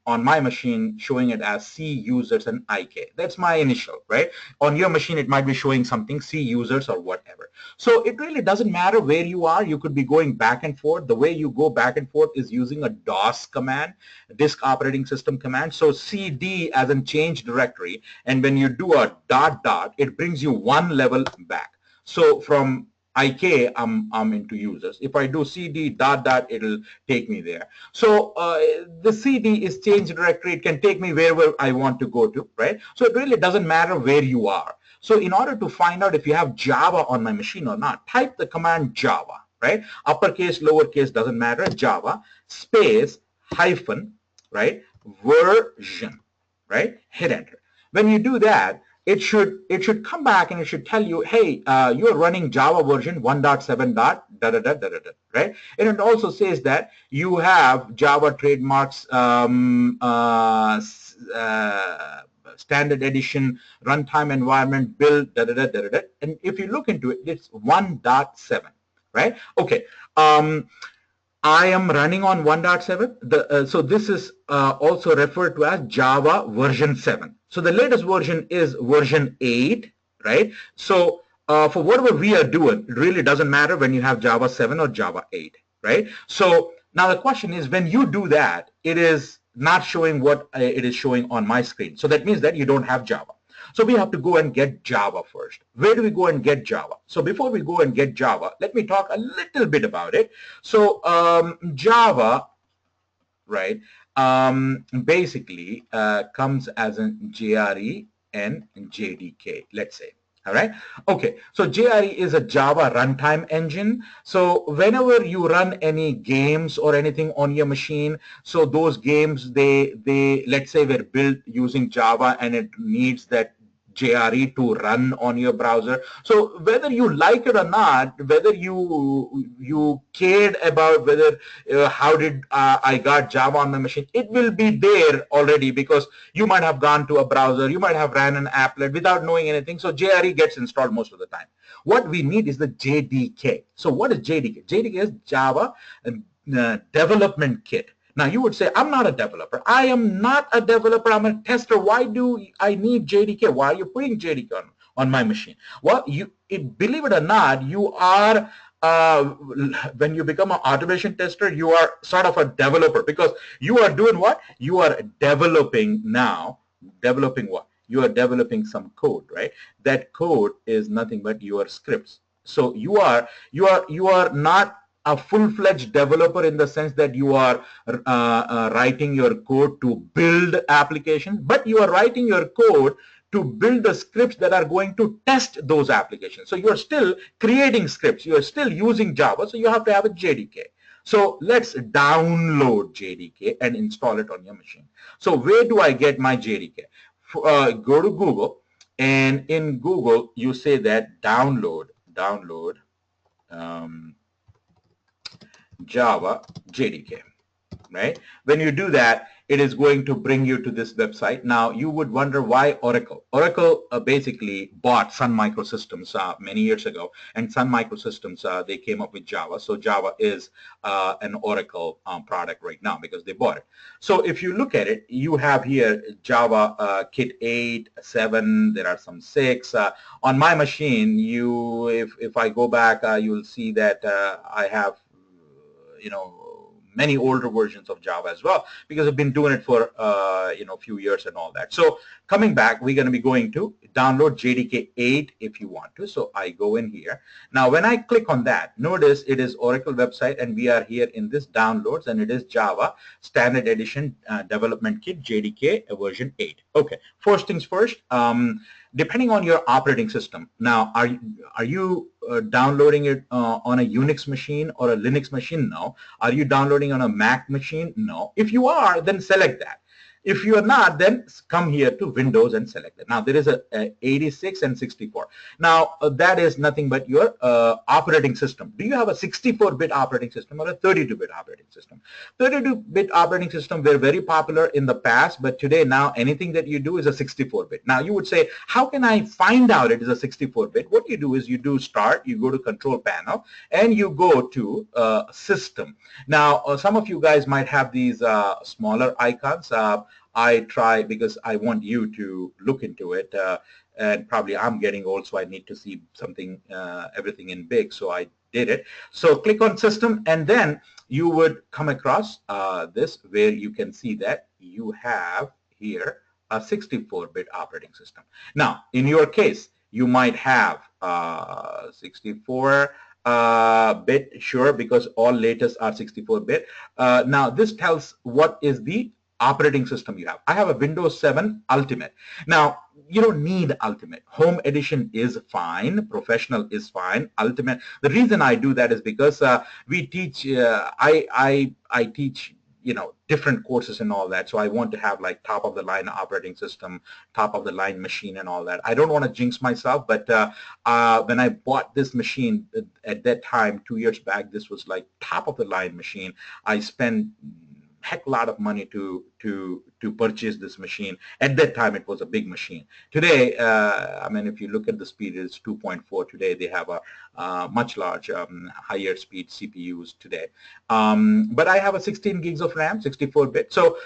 S1: on my machine showing it as C users and IK. That's my initial, right? On your machine it might be showing something C users or whatever. So it really doesn't matter where you are. You could be going back and forth. The way you go back and forth is using a DOS command, disk operating system command. So CD as in change directory, and when you do a dot dot, it brings you one level back. So from IK, I'm into users. If I do CD dot dot, it'll take me there. So the CD is change directory. It can take me wherever I want to go to, right? So it really doesn't matter where you are. So in order to find out if you have Java on my machine or not, type the command Java, right? Uppercase, lowercase, doesn't matter. Java space hyphen, right? Version, right? Hit enter. When you do that, it should come back and it should tell you, hey, you're running Java version 1.7 dot da da da da da, right? And it also says that you have Java trademarks standard edition, runtime environment, build, da da da da da. And if you look into it, it's 1.7, right? Okay. I am running on 1.7. So this is also referred to as Java version 7. So the latest version is version 8, right? So for whatever we are doing, it really doesn't matter when you have Java 7 or Java 8, right? So now the question is, when you do that, it is not showing what it is showing on my screen. So that means that you don't have Java. So we have to go and get Java first. Where do we go and get Java? So before we go and get Java, let me talk a little bit about it. So Java, right, basically comes as a JRE and JDK, let's say. All right. Okay. So JRE is a Java runtime engine. So whenever you run any games or anything on your machine, so those games, they let's say were built using Java and it needs that JRE to run on your browser. So whether you like it or not, whether you cared about whether how did I got Java on my machine, it will be there already because you might have gone to a browser, you might have ran an applet without knowing anything. So JRE gets installed most of the time. What we need is the JDK. So what is JDK? JDK is Java Development Kit. Now you would say, I'm not a developer. I am not a developer. I'm a tester. Why do I need JDK? Why are you putting JDK on my machine? Well, believe it or not, you are, when you become an automation tester, you are sort of a developer because you are doing what? You are developing now. Developing what? You are developing some code, right? That code is nothing but your scripts. So you are not a full-fledged developer in the sense that you are writing your code to build applications, but you are writing your code to build the scripts that are going to test those applications. So you're still creating scripts. You're still using Java, so you have to have a JDK. So let's download JDK and install it on your machine. So where do I get my JDK? Go to Google, and in Google, you say that download Java JDK, right? When you do that, it is going to bring you to this website. Now, you would wonder why Oracle. Oracle basically bought Sun Microsystems many years ago, and Sun Microsystems, they came up with Java. So Java is an Oracle product right now because they bought it. So if you look at it, you have here Java Kit 8, 7, there are some 6. On my machine, if I go back, you'll see that I have many older versions of Java as well because I've been doing it for a few years and all that. So coming back, we're going to be going to download JDK 8 if you want to. So I go in here. Now when I click on that, notice it is Oracle website and we are here in this downloads and it is Java Standard Edition Development Kit JDK version 8. Okay, first things first, depending on your operating system. Now, are you downloading it on a Unix machine or a Linux machine? No. Are you downloading on a Mac machine? No. If you are, then select that. If you are not, then come here to Windows and select it. Now there is a 86 and 64. Now that is nothing but your operating system. Do you have a 64-bit operating system or a 32-bit operating system? 32-bit operating system were very popular in the past, but today now anything that you do is a 64-bit. Now you would say, how can I find out it is a 64-bit? What you do is you do start, you go to control panel, and you go to system. Now some of you guys might have these smaller icons. I try because I want you to look into it, and probably I'm getting old, so I need to see something, everything in big, so I did it. So click on system, and then you would come across this where you can see that you have here a 64-bit operating system. Now in your case you might have 64 bit, sure, because all latest are 64-bit. Now this tells what is the operating system you have. I have a Windows 7 Ultimate. Now you don't need Ultimate. Home Edition is fine. Professional is fine. Ultimate. The reason I do that is because we teach. I teach, you know, different courses and all that. So I want to have like top of the line operating system, top of the line machine and all that. I don't want to jinx myself, but when I bought this machine at that time, 2 years back, this was like top of the line machine. I spent heck lot of money to purchase this machine. At that time it was a big machine. Today I mean, if you look at the speed, it's 2.4. Today they have a much large higher speed CPUs today, but I have a 16 gigs of RAM, 64-bit. So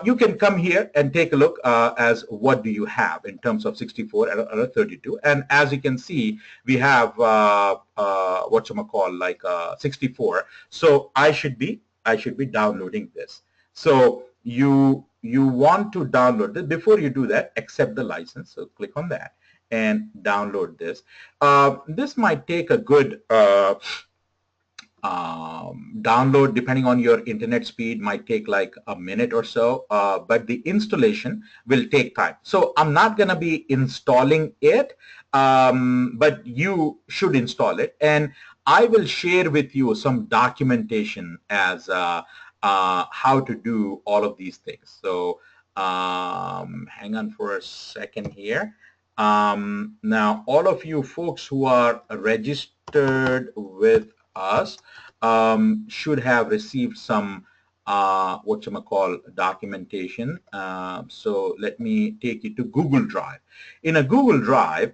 S1: you can come here and take a look as what do you have in terms of 64 or 32. And as you can see, we have whatchamacall, like 64. So I should be downloading this. So you want to download this. Before you do that, accept the license. So click on that and download this. This might take a good download, depending on your internet speed, might take like a minute or so, but the installation will take time. So I'm not going to be installing it, but you should install it, and I will share with you some documentation as how to do all of these things. So hang on for a second here. Now all of you folks who are registered with us should have received some whatchamacall documentation. So let me take you to Google Drive. In a Google Drive,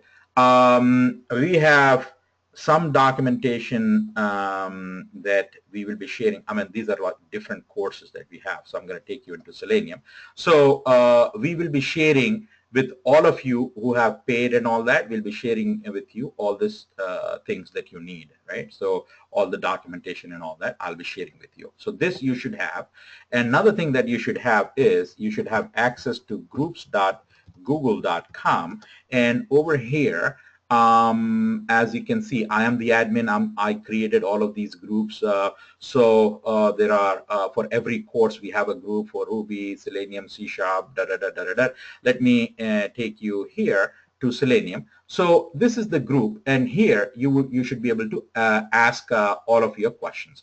S1: we have some documentation that we will be sharing. I mean, these are like different courses that we have. So I'm going to take you into Selenium. So we will be sharing with all of you who have paid and all that. We'll be sharing with you all these things that you need, right? So all the documentation and all that I'll be sharing with you. So this you should have. Another thing that you should have is you should have access to groups.google.com, and over here, as you can see, I am the admin. I created all of these groups. So there are, for every course, we have a group for Ruby, Selenium, C#, Let me take you here to Selenium. So this is the group, and here you should be able to ask all of your questions.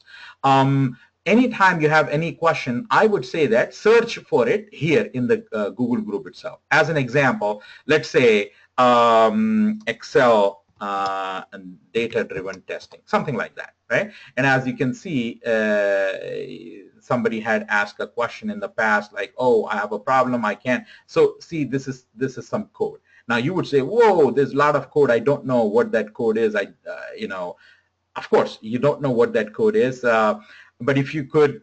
S1: Anytime you have any question, I would say that search for it here in the Google group itself. As an example, let's say Excel and data-driven testing, something like that, right? And as you can see, somebody had asked a question in the past, like, oh, I have a problem, I can't. So see, this is some code. Now you would say, whoa, there's a lot of code. I don't know what that code is. You know, of course, you don't know what that code is. But if you could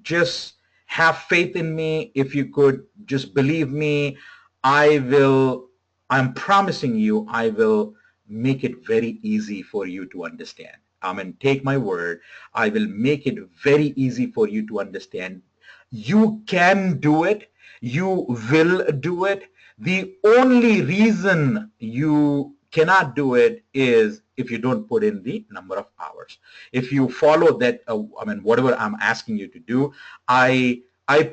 S1: just have faith in me, if you could just believe me, I'm promising you, I will make it very easy for you to understand. I mean, take my word, I will make it very easy for you to understand. You can do it. You will do it. The only reason you cannot do it is if you don't put in the number of hours. If you follow that, I mean, whatever I'm asking you to do, I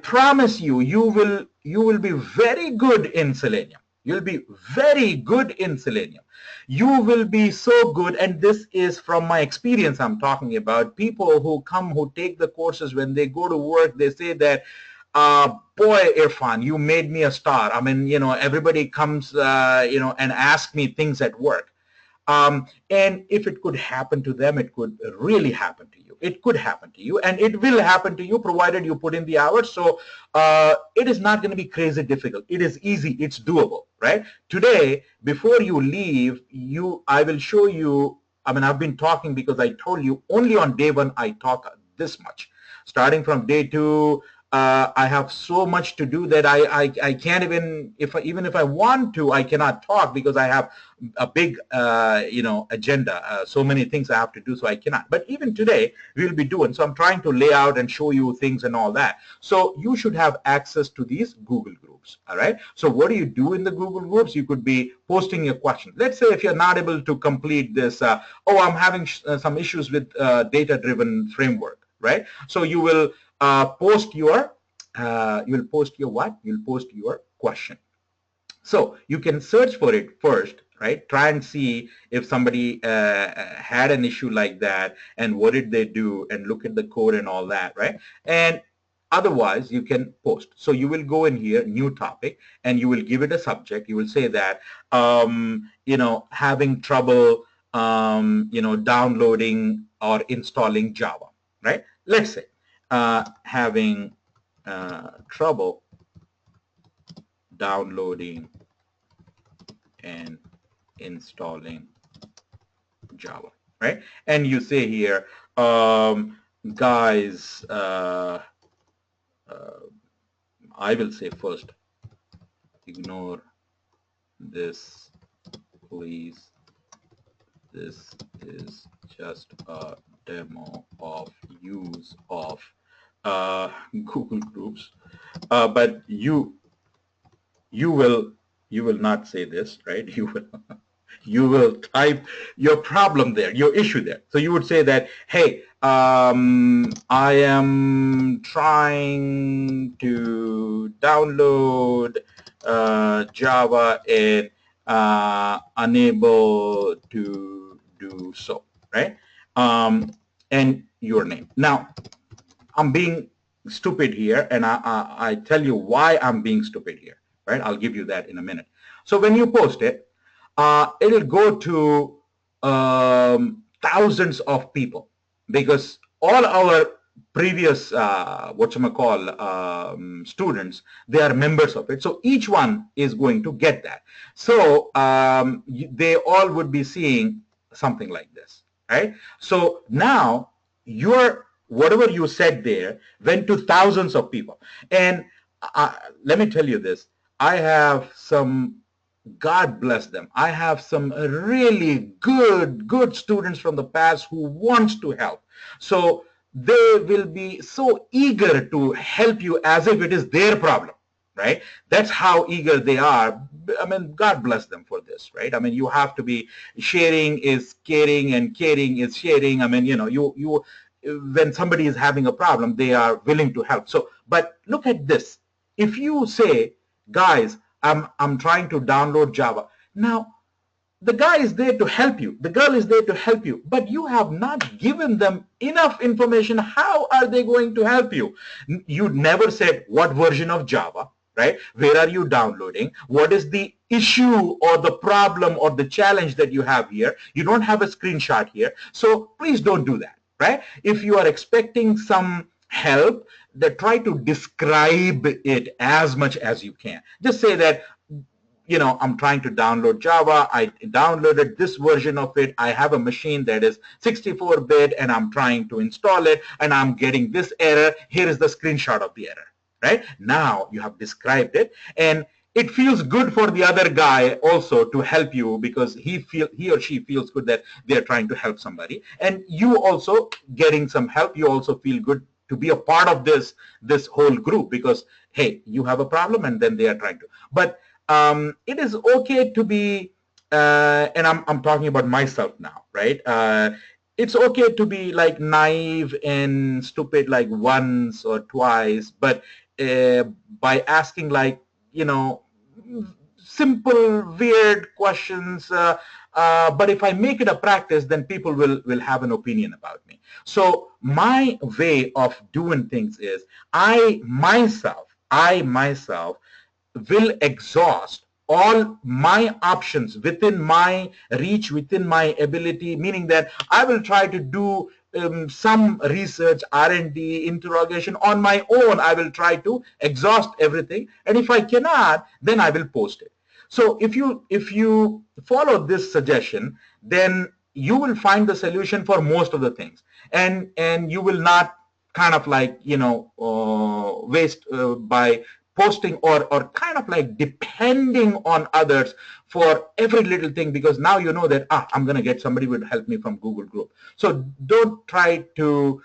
S1: promise you, you will be very good in Selenium. You'll be very good in Selenium. You will be so good, and this is from my experience I'm talking about. People who come, who take the courses, when they go to work, they say that Boy, Irfan, you made me a star. I mean, everybody comes, and asks me things at work. And if it could happen to them, it could really happen to you. It could happen to you, and it will happen to you provided you put in the hours. So it is not going to be crazy difficult. It is easy. It's doable, right? Today, before you leave, I will show you. I mean, I've been talking because I told you only on day one I talk this much. Starting from day two, I have so much to do that I can't even if I want to, I cannot talk because I have a big agenda, so many things I have to do, so I cannot. But even today we'll be doing, so I'm trying to lay out and show you things and all that. So you should have access to these Google groups. All right, so what do you do in the Google groups? You could be posting your question. Let's say if you're not able to complete this, I'm having some issues with data driven framework, right? So you will post your what? You'll post your question. So you can search for it first, right? Try and see if somebody had an issue like that and what did they do, and look at the code and all that, right? And otherwise you can post. So you will go in here, new topic, and you will give it a subject. You will say that having trouble downloading or installing Java, right? Let's say having trouble downloading and installing Java, right? And you say here, guys, I will say first, ignore this, please. This is just a demo of use of Google Groups, but you will not say this, right? You will type your problem there, your issue there. So you would say that, hey, I am trying to download Java and unable to do so, right? And your name. Now, I'm being stupid here, and I tell you why I'm being stupid here, right? I'll give you that in a minute. So when you post it, it'll go to thousands of people, because all our previous students, they are members of it. So each one is going to get that. So they all would be seeing something like this, right? So now whatever you said there went to thousands of people. And let me tell you this, I have some, God bless them, I have some really good students from the past who wants to help. So they will be so eager to help you as if it is their problem, right? That's how eager they are. I mean, God bless them for this, right? I mean, you have to be, sharing is caring and caring is sharing. I mean, you when somebody is having a problem, they are willing to help. So, but look at this. If you say, guys, I'm trying to download Java. Now, the guy is there to help you. The girl is there to help you. But you have not given them enough information. How are they going to help you? You never said what version of Java, right? Where are you downloading? What is the issue or the problem or the challenge that you have here? You don't have a screenshot here. So please don't do that, right? If you are expecting some help, try to describe it as much as you can. Just say that, I'm trying to download Java. I downloaded this version of it. I have a machine that is 64-bit and I'm trying to install it and I'm getting this error. Here is the screenshot of the error, right? Now you have described it, and it feels good for the other guy also to help you, because he or she feels good that they're trying to help somebody, and you also getting some help. You also feel good to be a part of this whole group, because hey, you have a problem and then they are trying to. But it is okay to be, and I'm talking about myself now, right? It's okay to be like naive and stupid like once or twice, but by asking like, simple, weird questions. But if I make it a practice, then people will have an opinion about me. So my way of doing things is I myself will exhaust all my options within my reach, within my ability, meaning that I will try to do some research, R&D, interrogation on my own. I will try to exhaust everything, and if I cannot, then I will post it. So if you follow this suggestion, then you will find the solution for most of the things, and you will not kind of like waste by posting or kind of like depending on others for every little thing, because now you know that I'm going to get somebody who will help me from Google group. So don't try to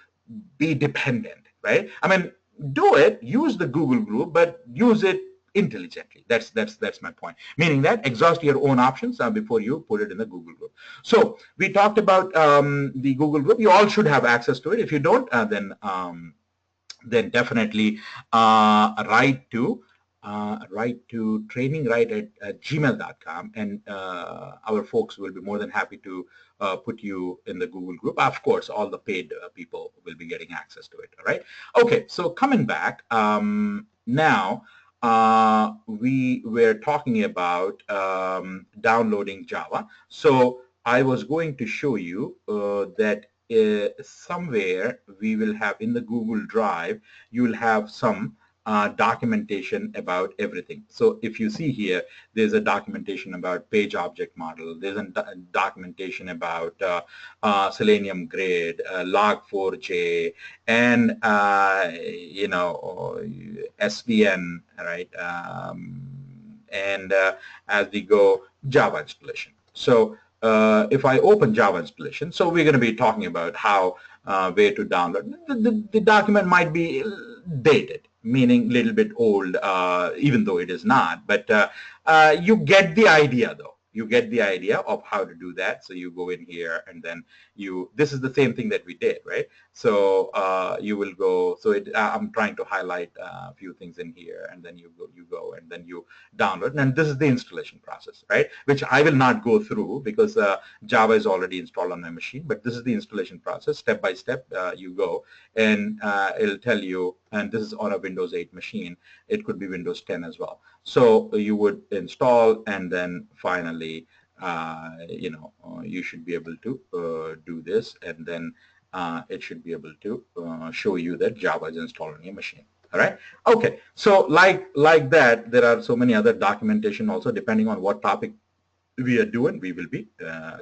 S1: be dependent, right? I mean, do it, use the Google group, but use it intelligently. That's my point. Meaning that exhaust your own options before you put it in the Google group. So we talked about the Google group. You all should have access to it. If you don't, then definitely write to TrainingRite at gmail.com, and our folks will be more than happy to put you in the Google group. Of course, all the paid people will be getting access to it. All right. Okay. So coming back now, we were talking about downloading Java. So I was going to show you that somewhere we will have in the Google Drive, you will have some documentation about everything. So if you see here, there's a documentation about page object model. There's a documentation about Selenium Grid, Log4j, and SVN, right? And as we go, Java installation. So if I open Java installation, so we're going to be talking about how where to download. The document might be dated, meaning a little bit old, even though it is not. But you get the idea, though. You get the idea of how to do that. So you go in here, and then this is the same thing that we did, right? So you will go. So I'm trying to highlight a few things in here, and then you go, and then you download. And this is the installation process, right? Which I will not go through because Java is already installed on my machine. But this is the installation process, step by step. You go, and it'll tell you. And this is on a Windows 8 machine. It could be Windows 10 as well. So you would install, and then finally, you should be able to do this, and then it should be able to show you that Java is installed on your machine. All right. Okay. So like that, there are so many other documentation also, depending on what topic we are doing, we will be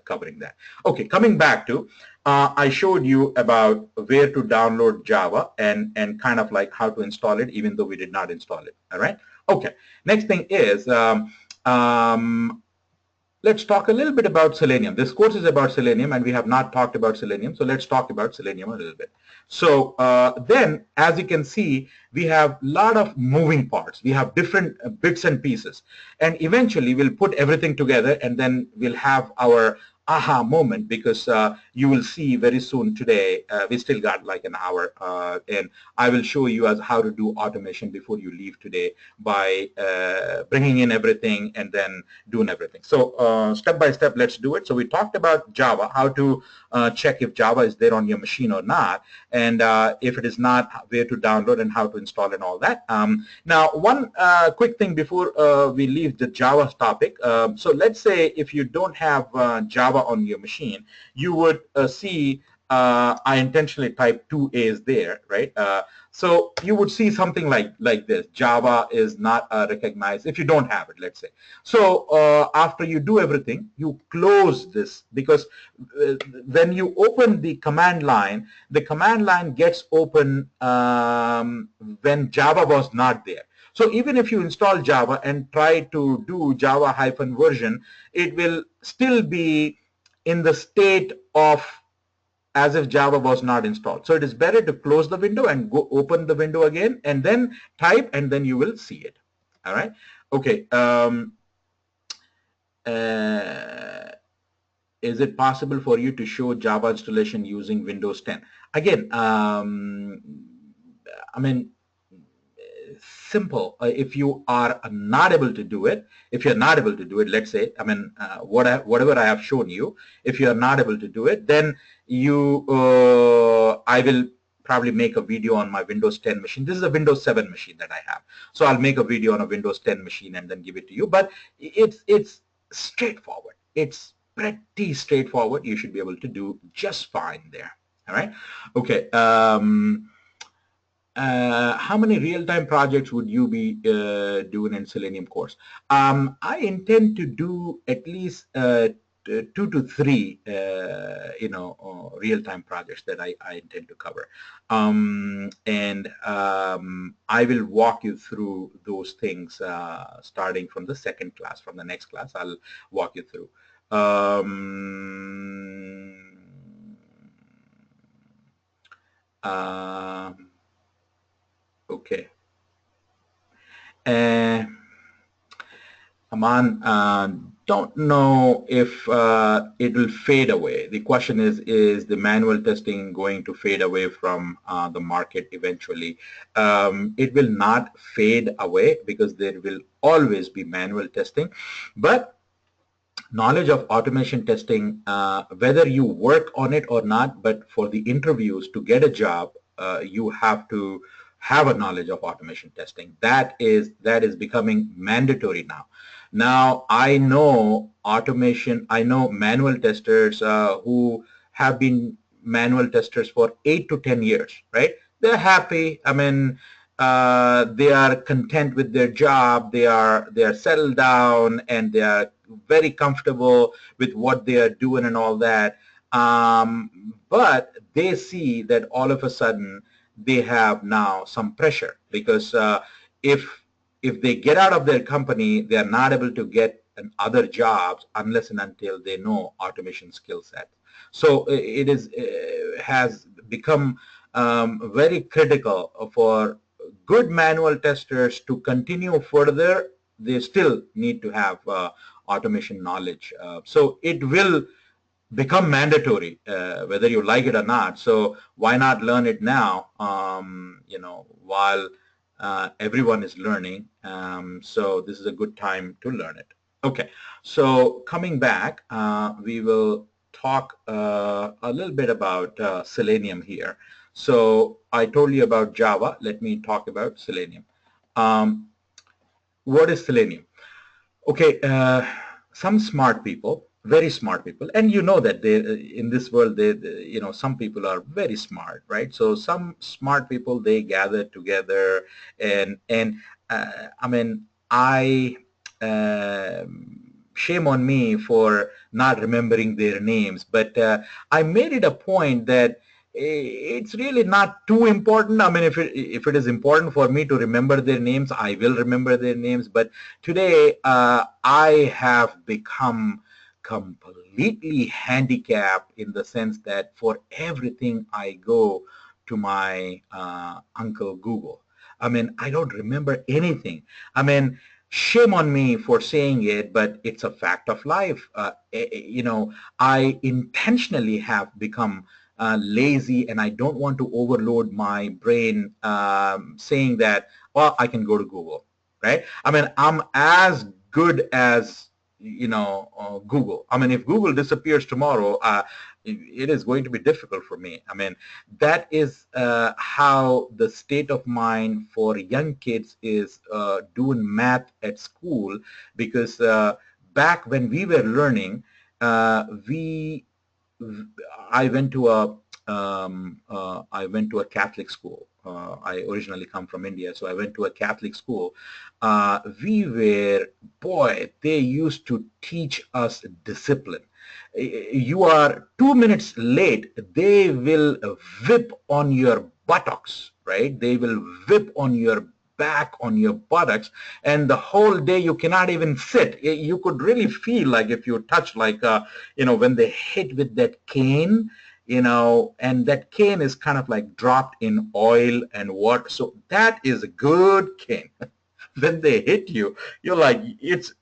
S1: covering that. Okay, coming back to, I showed you about where to download Java and kind of like how to install it, even though we did not install it. All right. Okay. Next thing is, let's talk a little bit about Selenium. This course is about Selenium, and we have not talked about Selenium, so let's talk about Selenium a little bit. So then, as you can see, we have a lot of moving parts. We have different bits and pieces, and eventually we'll put everything together, and then we'll have our aha moment, because you will see very soon today, we still got like an hour, and I will show you as how to do automation before you leave today by bringing in everything and then doing everything. So step by step, let's do it. So we talked about Java, how to check if Java is there on your machine or not, and if it is not, where to download and how to install and all that. Now, one quick thing before we leave the Java topic. So let's say if you don't have Java on your machine, you would see I intentionally typed 2 A's there, right? So you would see something like this. Java is not recognized if you don't have it, let's say. So after you do everything, you close this, because when you open the command line gets open when Java was not there. So even if you install Java and try to do Java -version, it will still be in the state of as if Java was not installed. So it is better to close the window and go open the window again, and then type, and then you will see it. All right. Okay. Is it possible for you to show Java installation using Windows 10? Again, I mean, simple. If you are not able to do it, let's say, I mean, whatever I have shown you, if you are not able to do it, then I will probably make a video on my Windows 10 machine. This is a Windows 7 machine that I have. So I'll make a video on a Windows 10 machine and then give it to you. But it's straightforward. It's pretty straightforward. You should be able to do just fine there. All right. Okay. How many real-time projects would you be doing in Selenium course? I intend to do at least 2 to 3, real-time projects that I intend to cover. I will walk you through those things starting from the second class. From the next class, I'll walk you through. Okay. Aman, don't know if it will fade away. The question is the manual testing going to fade away from the market eventually? It will not fade away because there will always be manual testing. But knowledge of automation testing, whether you work on it or not, but for the interviews to get a job, you have to have a knowledge of automation testing. That is becoming mandatory now. Now I know manual testers who have been manual testers for 8 to 10 years, right? They're happy. I mean, they are content with their job. They are settled down and they are very comfortable with what they are doing and all that. But they see that all of a sudden they have now some pressure because if they get out of their company, they are not able to get other jobs unless and until they know automation skill set. So it has become very critical for good manual testers to continue further. They still need to have automation knowledge. So it will become mandatory whether you like it or not. So why not learn it now, while everyone is learning. So this is a good time to learn it. Okay, so coming back, we will talk a little bit about Selenium here. So I told you about Java. Let me talk about Selenium. What is Selenium? Okay, some smart people, very smart people, and you know that they in this world, some people are very smart, right? So some smart people, they gather together, and I mean, shame on me for not remembering their names, but I made it a point that it's really not too important. I mean, if it is important for me to remember their names, I will remember their names. But today, I have become completely handicapped in the sense that for everything I go to my Uncle Google. I mean, I don't remember anything. I mean, shame on me for saying it, but it's a fact of life. I intentionally have become lazy, and I don't want to overload my brain saying that, well, I can go to Google, right? I mean, I'm as good as Google. I mean, if Google disappears tomorrow, it is going to be difficult for me. I mean, that is how the state of mind for young kids is doing math at school, because back when we were learning, we I went to a Catholic school. I originally come from India, so I went to a Catholic school. They used to teach us discipline. You are 2 minutes late, they will whip on your buttocks, right? They will whip on your back, on your buttocks, and the whole day you cannot even sit. You could really feel like if you touch, like when they hit with that cane, and that cane is kind of like dropped in oil and water. So that is a good cane. When they hit you, you're like, it's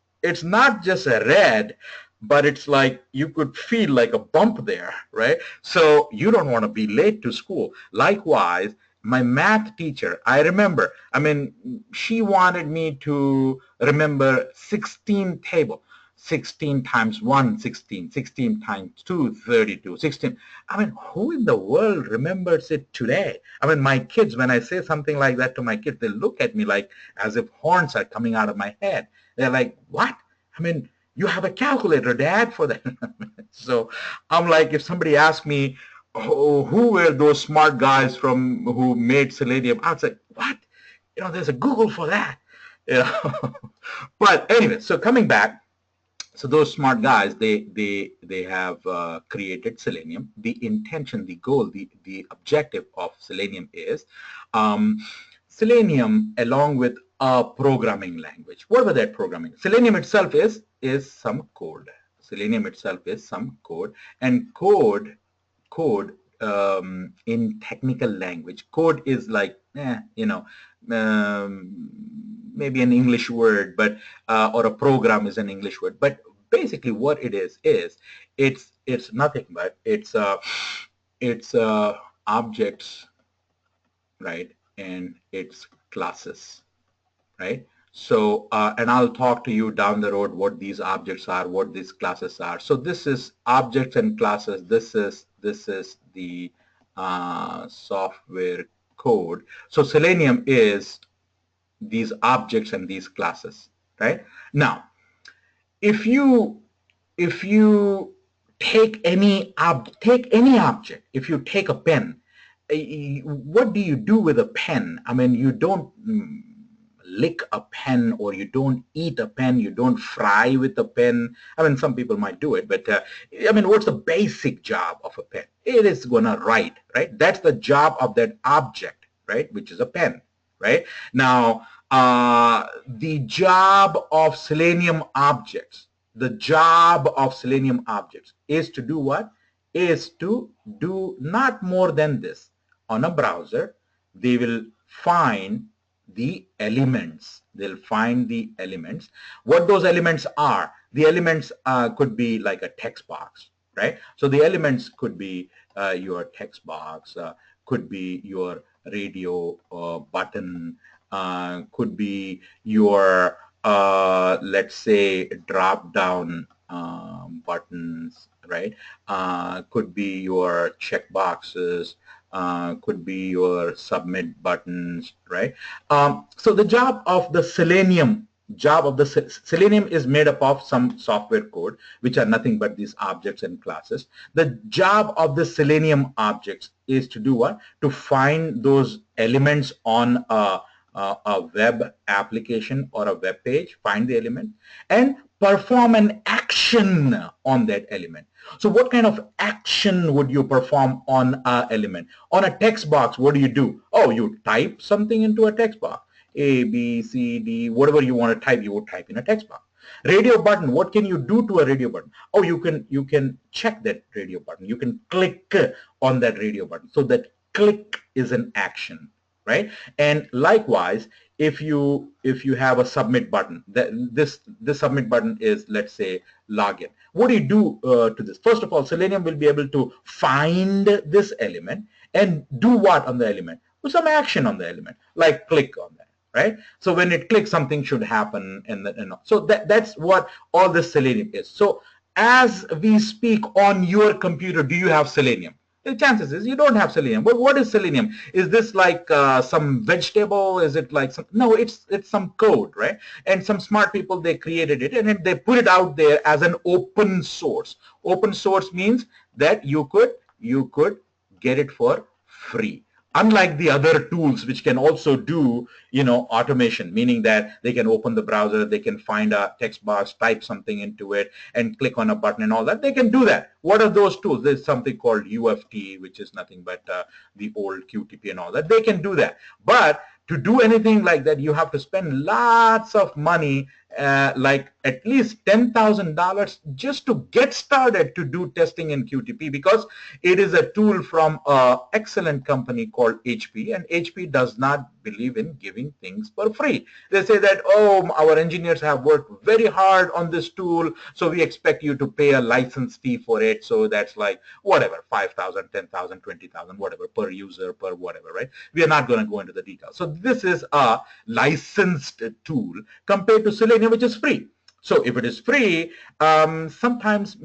S1: not just a red, but it's like you could feel like a bump there, right? So you don't want to be late to school. Likewise, My math teacher, I remember, I mean, she wanted me to remember 16 table. 16 times 1, 16. 16 times 2, 32. 16. I mean, who in the world remembers it today? I mean, my kids, when I say something like that to my kids, they look at me like as if horns are coming out of my head. They're like, what? I mean, you have a calculator, Dad, for that. So I'm like, if somebody asks me, who were those smart guys from who made Selenium? I'd say, what? You know, there's a Google for that. You know? But anyway, so coming back, so those smart guys, they have created Selenium. The intention, the goal, the objective of Selenium is Selenium along with a programming language. What was that programming? Selenium itself is some code. Selenium itself is some code, and code in technical language. Code is like, maybe an English word, but or a program is an English word. But basically, what it is it's nothing but it's objects, right, and it's classes, right? So, and I'll talk to you down the road what these objects are, what these classes are. So this is objects and classes. This is the software code. So Selenium is these objects and these classes, right? Now, if you take any object, if you take a pen, what do you do with a pen? I mean, you don't lick a pen, or you don't eat a pen, you don't fry with a pen. I mean, some people might do it, but I mean, what's the basic job of a pen? It is gonna write, right? That's the job of that object, right, which is a pen, right? Now, the job of Selenium objects, the job of Selenium objects is to do what? Is to do not more than this. On a browser, they will find the elements. They'll find the elements. What those elements are? The elements could be like a text box, right? So the elements could be your text box, could be your radio button, could be your let's say drop down buttons, right? Could be your check boxes, could be your submit buttons, right? So the job of the Selenium is made up of some software code, which are nothing but these objects and classes. The job of the Selenium objects is to do what? To find those elements on a web application or a web page, find the element, and perform an action on that element. So what kind of action would you perform on an element? On a text box, what do? Oh, you type something into a text box. A, B, C, D, whatever you want to type, you would type in a text box. Radio button, what can you do to a radio button? Oh, you can check that radio button. You can click on that radio button. So that click is an action, right? And likewise, if you have a submit button, this submit button is, let's say, login. What do you do to this? First of all, Selenium will be able to find this element and do what on the element? Put some action on the element, like click on that, right? So when it clicks, something should happen, and so that's what all this Selenium is. So as we speak, on your computer, do you have Selenium? The chances is you don't have Selenium. But what is Selenium? Is this like some vegetable? Is it like some? No, it's some code, right? And some smart people, they created it and they put it out there as an open source. Open source means that you could get it for free. Unlike the other tools which can also do, automation, meaning that they can open the browser, they can find a text box, type something into it, and click on a button and all that. They can do that. What are those tools? There's something called UFT, which is nothing but the old QTP and all that. They can do that. But to do anything like that, you have to spend lots of money, like at least $10,000 just to get started to do testing in QTP, because it is a tool from an excellent company called HP, and HP does not believe in giving things for free. They say that, oh, our engineers have worked very hard on this tool, so we expect you to pay a license fee for it. So that's like whatever, 5,000, 10,000, 20,000, whatever, per user, per whatever, right? We are not going to go into the details. So this is a licensed tool compared to Selenium, which is free. So if it is free, sometimes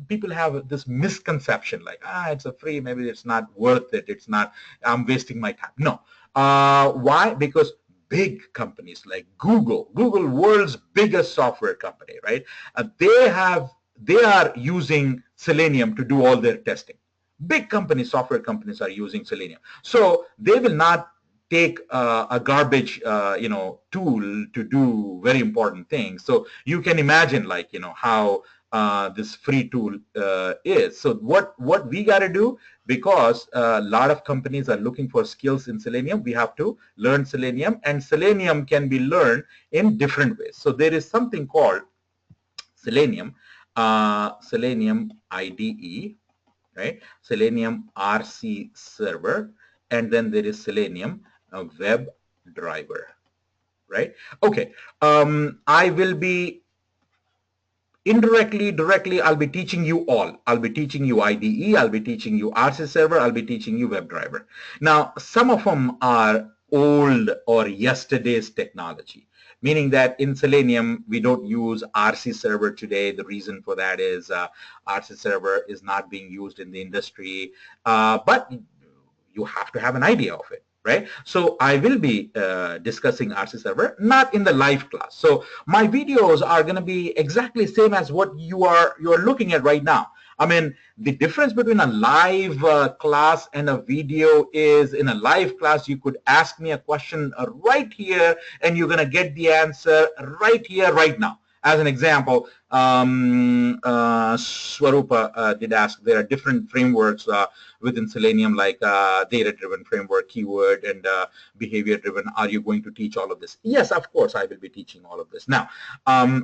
S1: people have this misconception like, it's a free, maybe it's not worth it. It's not, I'm wasting my time. No. Why? Because big companies like Google, world's biggest software company, right? They are using Selenium to do all their testing. Big companies, software companies are using Selenium. So they will not take a garbage tool to do very important things. So you can imagine, like, how this free tool is. So what we got to do, because a lot of companies are looking for skills in Selenium, we have to learn Selenium, and Selenium can be learned in different ways. So there is something called Selenium IDE, right? Selenium RC server, and then there is Selenium WebDriver, right? Okay, I will be directly, I'll be teaching you all. I'll be teaching you IDE, I'll be teaching you RC server, I'll be teaching you WebDriver. Now, some of them are old or yesterday's technology, meaning that in Selenium, we don't use RC server today. The reason for that is RC server is not being used in the industry, but you have to have an idea of it, right? So I will be discussing RC server, not in the live class. So my videos are going to be exactly same as what you're looking at right now. I mean, the difference between a live class and a video is, in a live class, you could ask me a question right here, and you're going to get the answer right here, right now. As an example, Swarupa did ask, there are different frameworks within Selenium, like data-driven framework, keyword, and behavior-driven. Are you going to teach all of this? Yes, of course, I will be teaching all of this. Now,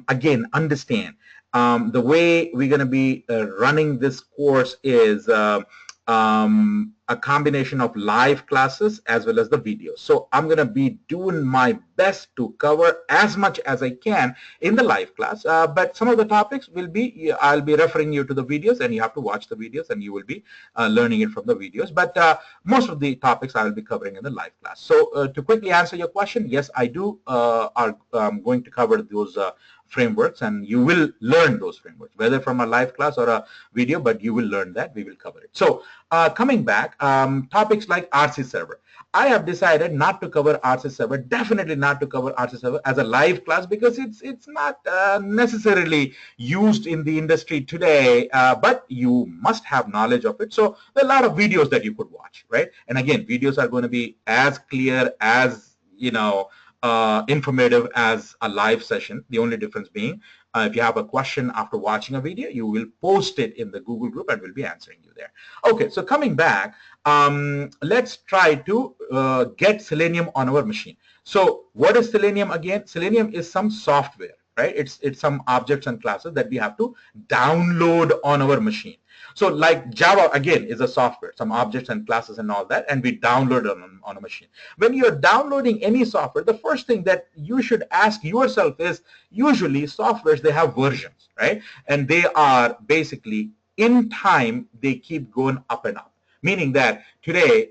S1: again, understand, the way we're going to be running this course is a combination of live classes as well as the videos. So I'm going to be doing my best to cover as much as I can in the live class, but some of the topics will be, I'll be referring you to the videos, and you have to watch the videos, and you will be learning it from the videos. But most of the topics I will be covering in the live class. So to quickly answer your question, yes, I do I'm going to cover those frameworks, and you will learn those frameworks, whether from a live class or a video, but you will learn that. We will cover it. So coming back, topics like RC server. I have decided not to cover RC server, definitely not to cover RC server as a live class, because it's not necessarily used in the industry today, but you must have knowledge of it. So there are a lot of videos that you could watch, right? And again, videos are going to be as clear, as informative as a live session. The only difference being, if you have a question after watching a video, you will post it in the Google group, and we'll be answering you there. Okay, so coming back, let's try to get Selenium on our machine. So what is Selenium again? Selenium is some software, right? It's some objects and classes that we have to download on our machine. So like Java, again, is a software, some objects and classes and all that, and we download it on a machine. When you're downloading any software, the first thing that you should ask yourself is, usually softwares, they have versions, right? And they are basically, in time, they keep going up and up. Meaning that today,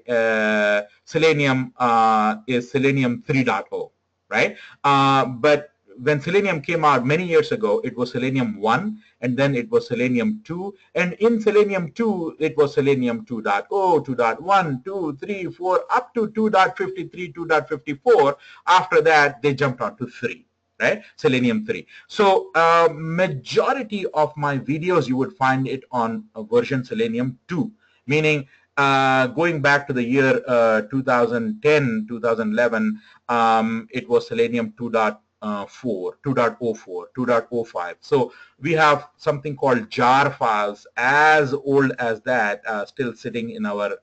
S1: Selenium is Selenium 3.0, right? But when Selenium came out many years ago, it was Selenium 1, and then it was Selenium 2, and in Selenium 2, it was Selenium 2.0, 2.1, 2, 3, 4, up to 2.53, 2.54. After that, they jumped on to 3, right? Selenium 3. So majority of my videos, you would find it on version Selenium 2, meaning going back to the year 2010, 2011, it was Selenium 2.0. 2.04, 2.05. So we have something called jar files as old as that still sitting in our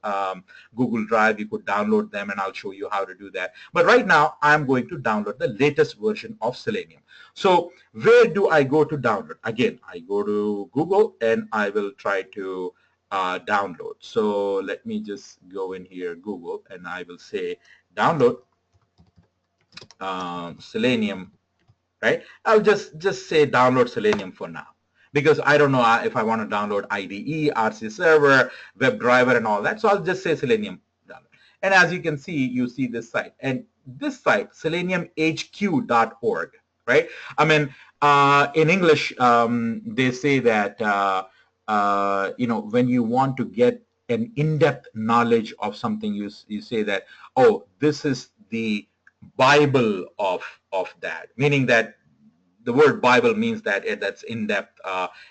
S1: Google Drive. You could download them, and I'll show you how to do that. But right now, I'm going to download the latest version of Selenium. So where do I go to download? Again, I go to Google, and I will try to download. So let me just go in here, Google, and I will say download Selenium, right? I'll just say download Selenium for now, because I don't know if I want to download IDE, RC server, WebDriver, and all that. So I'll just say Selenium download. And as you can see, you see this site, and this site, seleniumhq.org, right? I mean, in English, they say that when you want to get an in-depth knowledge of something, you say that, oh, this is the Bible of that, meaning that the word Bible means that that's in-depth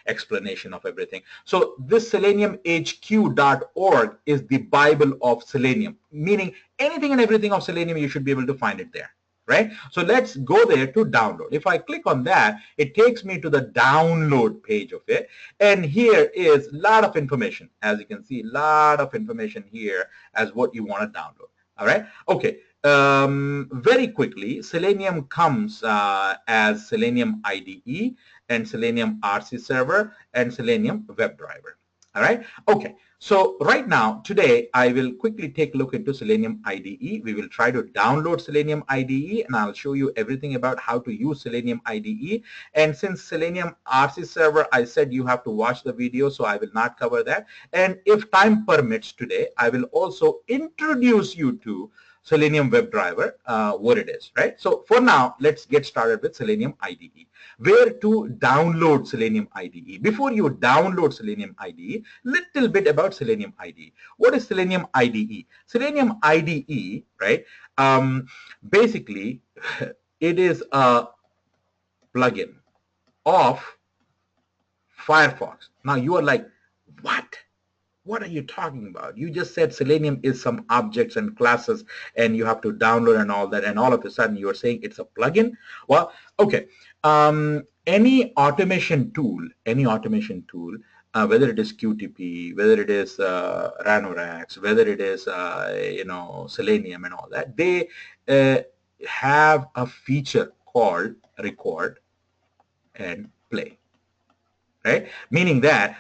S1: explanation of everything. So this seleniumhq.org is the Bible of Selenium, meaning anything and everything of Selenium, you should be able to find it there, right? So let's go there to download. If I click on that, it takes me to the download page of it. And here is a lot of information. As you can see, a lot of information here as what you want to download. All right. Okay. Very quickly, Selenium comes as Selenium IDE and Selenium RC server and Selenium WebDriver. All right. Okay. So right now, today, I will quickly take a look into Selenium IDE. We will try to download Selenium IDE, and I'll show you everything about how to use Selenium IDE. And since Selenium RC server, I said you have to watch the video, so I will not cover that. And if time permits today, I will also introduce you to Selenium WebDriver, what it is, right? So for now, let's get started with Selenium IDE. Where to download Selenium IDE? Before you download Selenium IDE, little bit about Selenium IDE. What is Selenium IDE? Selenium IDE, right? Basically, it is a plugin of Firefox. Now you are like, what? What are you talking about? You just said Selenium is some objects and classes and you have to download and all that, and all of a sudden you're saying it's a plugin? Well, okay. Any automation tool, whether it is QTP, whether it is Ranorax, whether it is Selenium and all that, they have a feature called record and play, right? Meaning that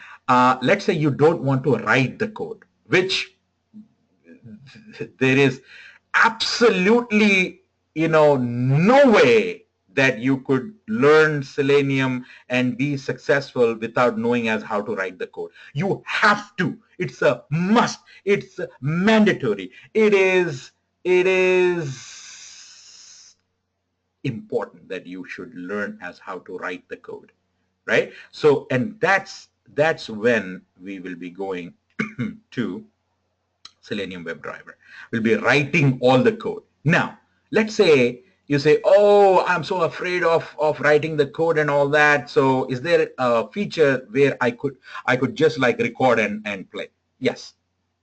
S1: let's say you don't want to write the code, which there is absolutely no way that you could learn Selenium and be successful without knowing as how to write the code. You have to. It's a must. It's mandatory. It is important that you should learn as how to write the code, right? So, and that's when we will be going to Selenium WebDriver. We'll be writing all the code. Now, let's say you say, oh, I'm so afraid of writing the code and all that. So is there a feature where I could just like record and play? Yes,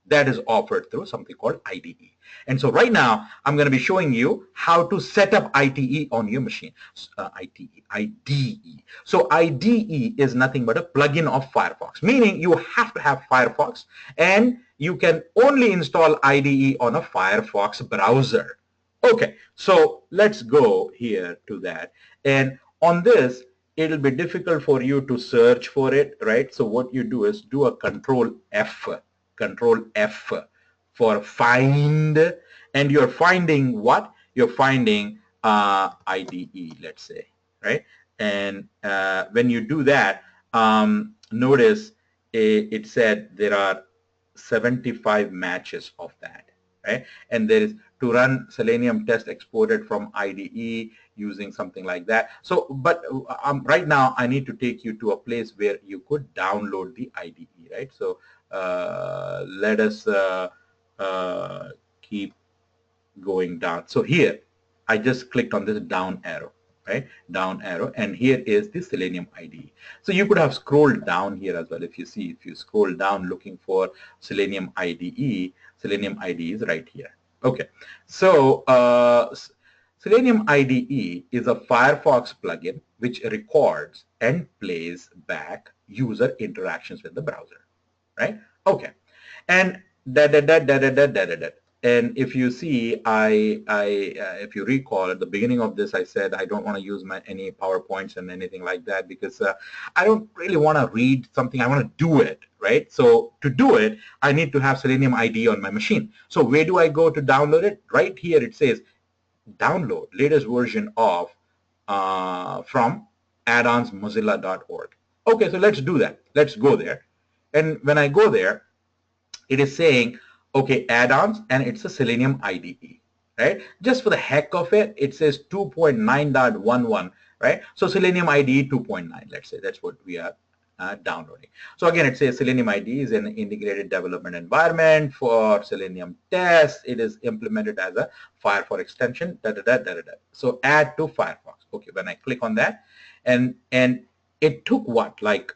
S1: that is offered through something called IDE. And so right now, I'm going to be showing you how to set up IDE on your machine. IDE. So IDE is nothing but a plugin of Firefox, meaning you have to have Firefox, and you can only install IDE on a Firefox browser. Okay, so let's go here to that. And on this, it'll be difficult for you to search for it, right? So what you do is do a Control F for find, and you're finding what? You're finding IDE, let's say, right? And when you do that, notice it said there are 75 matches of that, right? And there is to run Selenium test exported from IDE using something like that. So, but right now I need to take you to a place where you could download the IDE, right? So let us keep going down. So here, I just clicked on this down arrow, right? Down arrow, and here is the Selenium IDE. So you could have scrolled down here as well. If you see, if you scroll down looking for Selenium IDE is right here. Okay, so Selenium IDE is a Firefox plugin which records and plays back user interactions with the browser, right? Okay, and and if you see, if you recall at the beginning of this, I said I don't want to use any PowerPoints and anything like that because I don't really want to read something. I want to do it, right? So to do it, I need to have Selenium IDE on my machine. So where do I go to download it? Right here it says download latest version of from addonsmozilla.org. Okay, so let's do that. Let's go there. And when I go there, it is saying, okay, add-ons, and it's a Selenium IDE, right? Just for the heck of it, it says 2.9.11, right? So Selenium IDE 2.9, let's say, that's what we are downloading. So again, it says Selenium IDE is an integrated development environment for Selenium tests. It is implemented as a Firefox extension, So add to Firefox. Okay, when I click on that, and it took what, like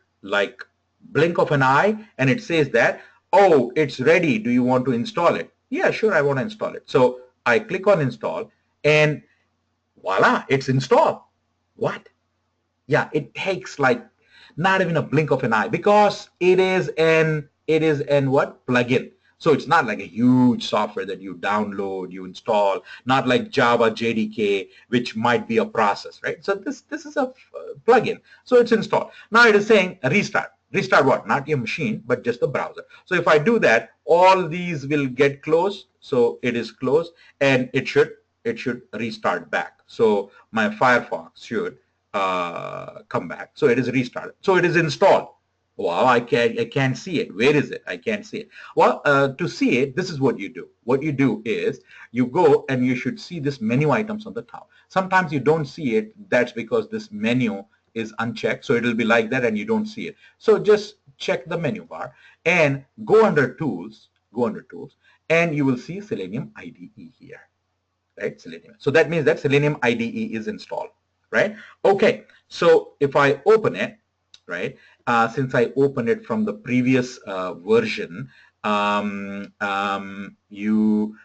S1: blink of an eye, and it says that, oh, it's ready. Do you want to install it? Yeah, sure, I want to install it. So I click on install, and voila, it's installed. What? Yeah, it takes like not even a blink of an eye because it is an what, plugin. So it's not like a huge software that you download, you install, not like Java JDK, which might be a process, right? So this is a plugin. So it's installed. Now it is saying restart. Restart what? Not your machine, but just the browser. So if I do that, all these will get closed. So it is closed, and it should restart back. So my Firefox should come back. So it is restarted. So it is installed. Wow, I can't see it. Where is it? I can't see it. Well, to see it, this is what you do. What you do is you go and you should see this menu items on the top. Sometimes you don't see it. That's because this menu is unchecked. So it'll be like that and you don't see it. So just check the menu bar and go under tools, and you will see Selenium IDE here, right? Selenium. So that means that Selenium IDE is installed, right? Okay, so if I open it, right, since I opened it from the previous version, you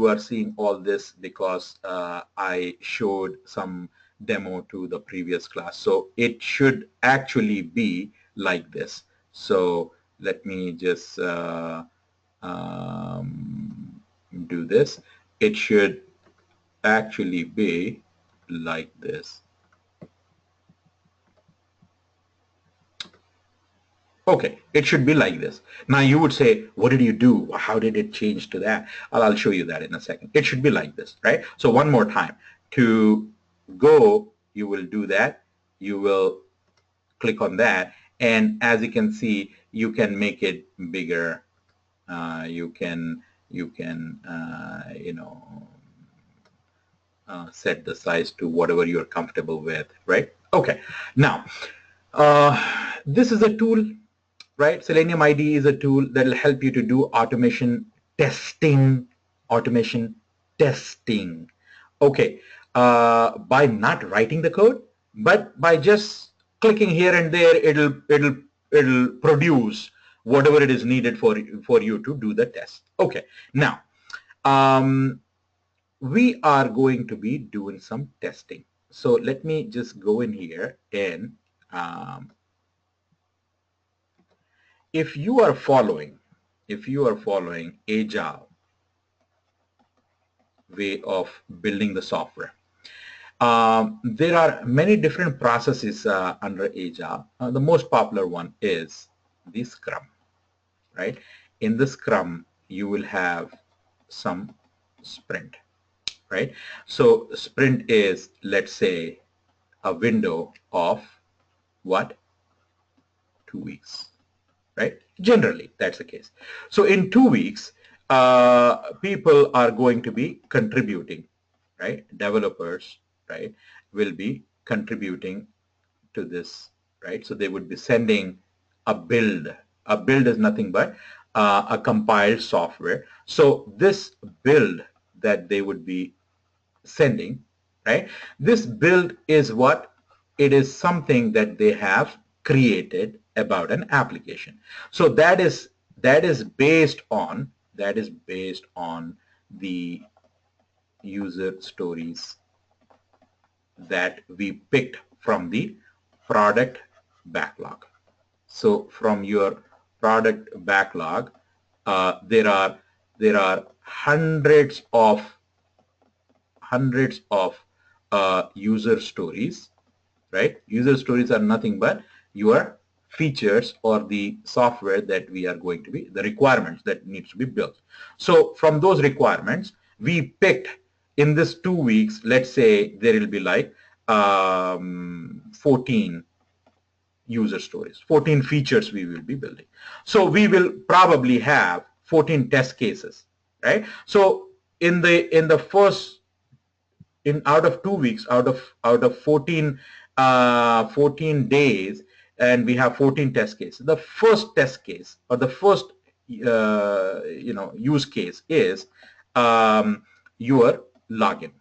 S1: are seeing all this because I showed some demo to the previous class. So it should actually be like this. So let me just do this. It should actually be like this. Okay, it should be like this. Now you would say, what did you do? How did it change to that? I'll show you that in a second. It should be like this, right? So one more time. To go, you will do that. You will click on that. And as you can see, you can make it bigger. You can set the size to whatever you're comfortable with, right? Okay. Now, this is a tool, right? Selenium IDE is a tool that will help you to do automation testing. Okay, by not writing the code, but by just clicking here and there, it'll produce whatever it is needed for you to do the test. Okay, now we are going to be doing some testing. So let me just go in here and if you are following agile way of building the software, there are many different processes under agile. The most popular one is the Scrum, right? In the Scrum, you will have some sprint, right? So sprint is, let's say, a window of what? 2 weeks, right? Generally, that's the case. So in 2 weeks, people are going to be contributing, right? Developers, right, will be contributing to this, right? So they would be sending a build. A build is nothing but a compiled software. So this build that they would be sending, right? This build is what? It is something that they have created about an application. So that is based on the user stories that we picked from the product backlog. So from your product backlog, there are hundreds of user stories, right? User stories are nothing but your features or the software that we are going to be, the requirements that needs to be built. So from those requirements, we picked in this 2 weeks, let's say there will be like 14 user stories, 14 features we will be building. So we will probably have 14 test cases, right? So in the first, in out of 2 weeks, out of 14 days, and we have 14 test cases. The first test case or the first use case is your login.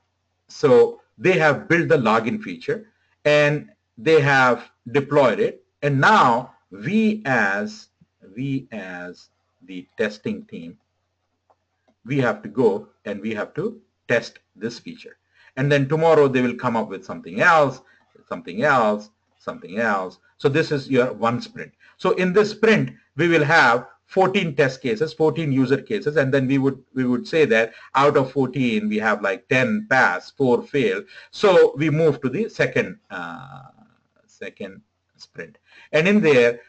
S1: So they have built the login feature and they have deployed it, and now we as the testing team, we have to go and we have to test this feature. And then tomorrow they will come up with something else, something else, something else. So this is your one sprint. So in this sprint, we will have 14 test cases, 14 user cases, and then we would say that out of 14, we have like 10 pass, 4 fail. So we move to the second sprint. And in there,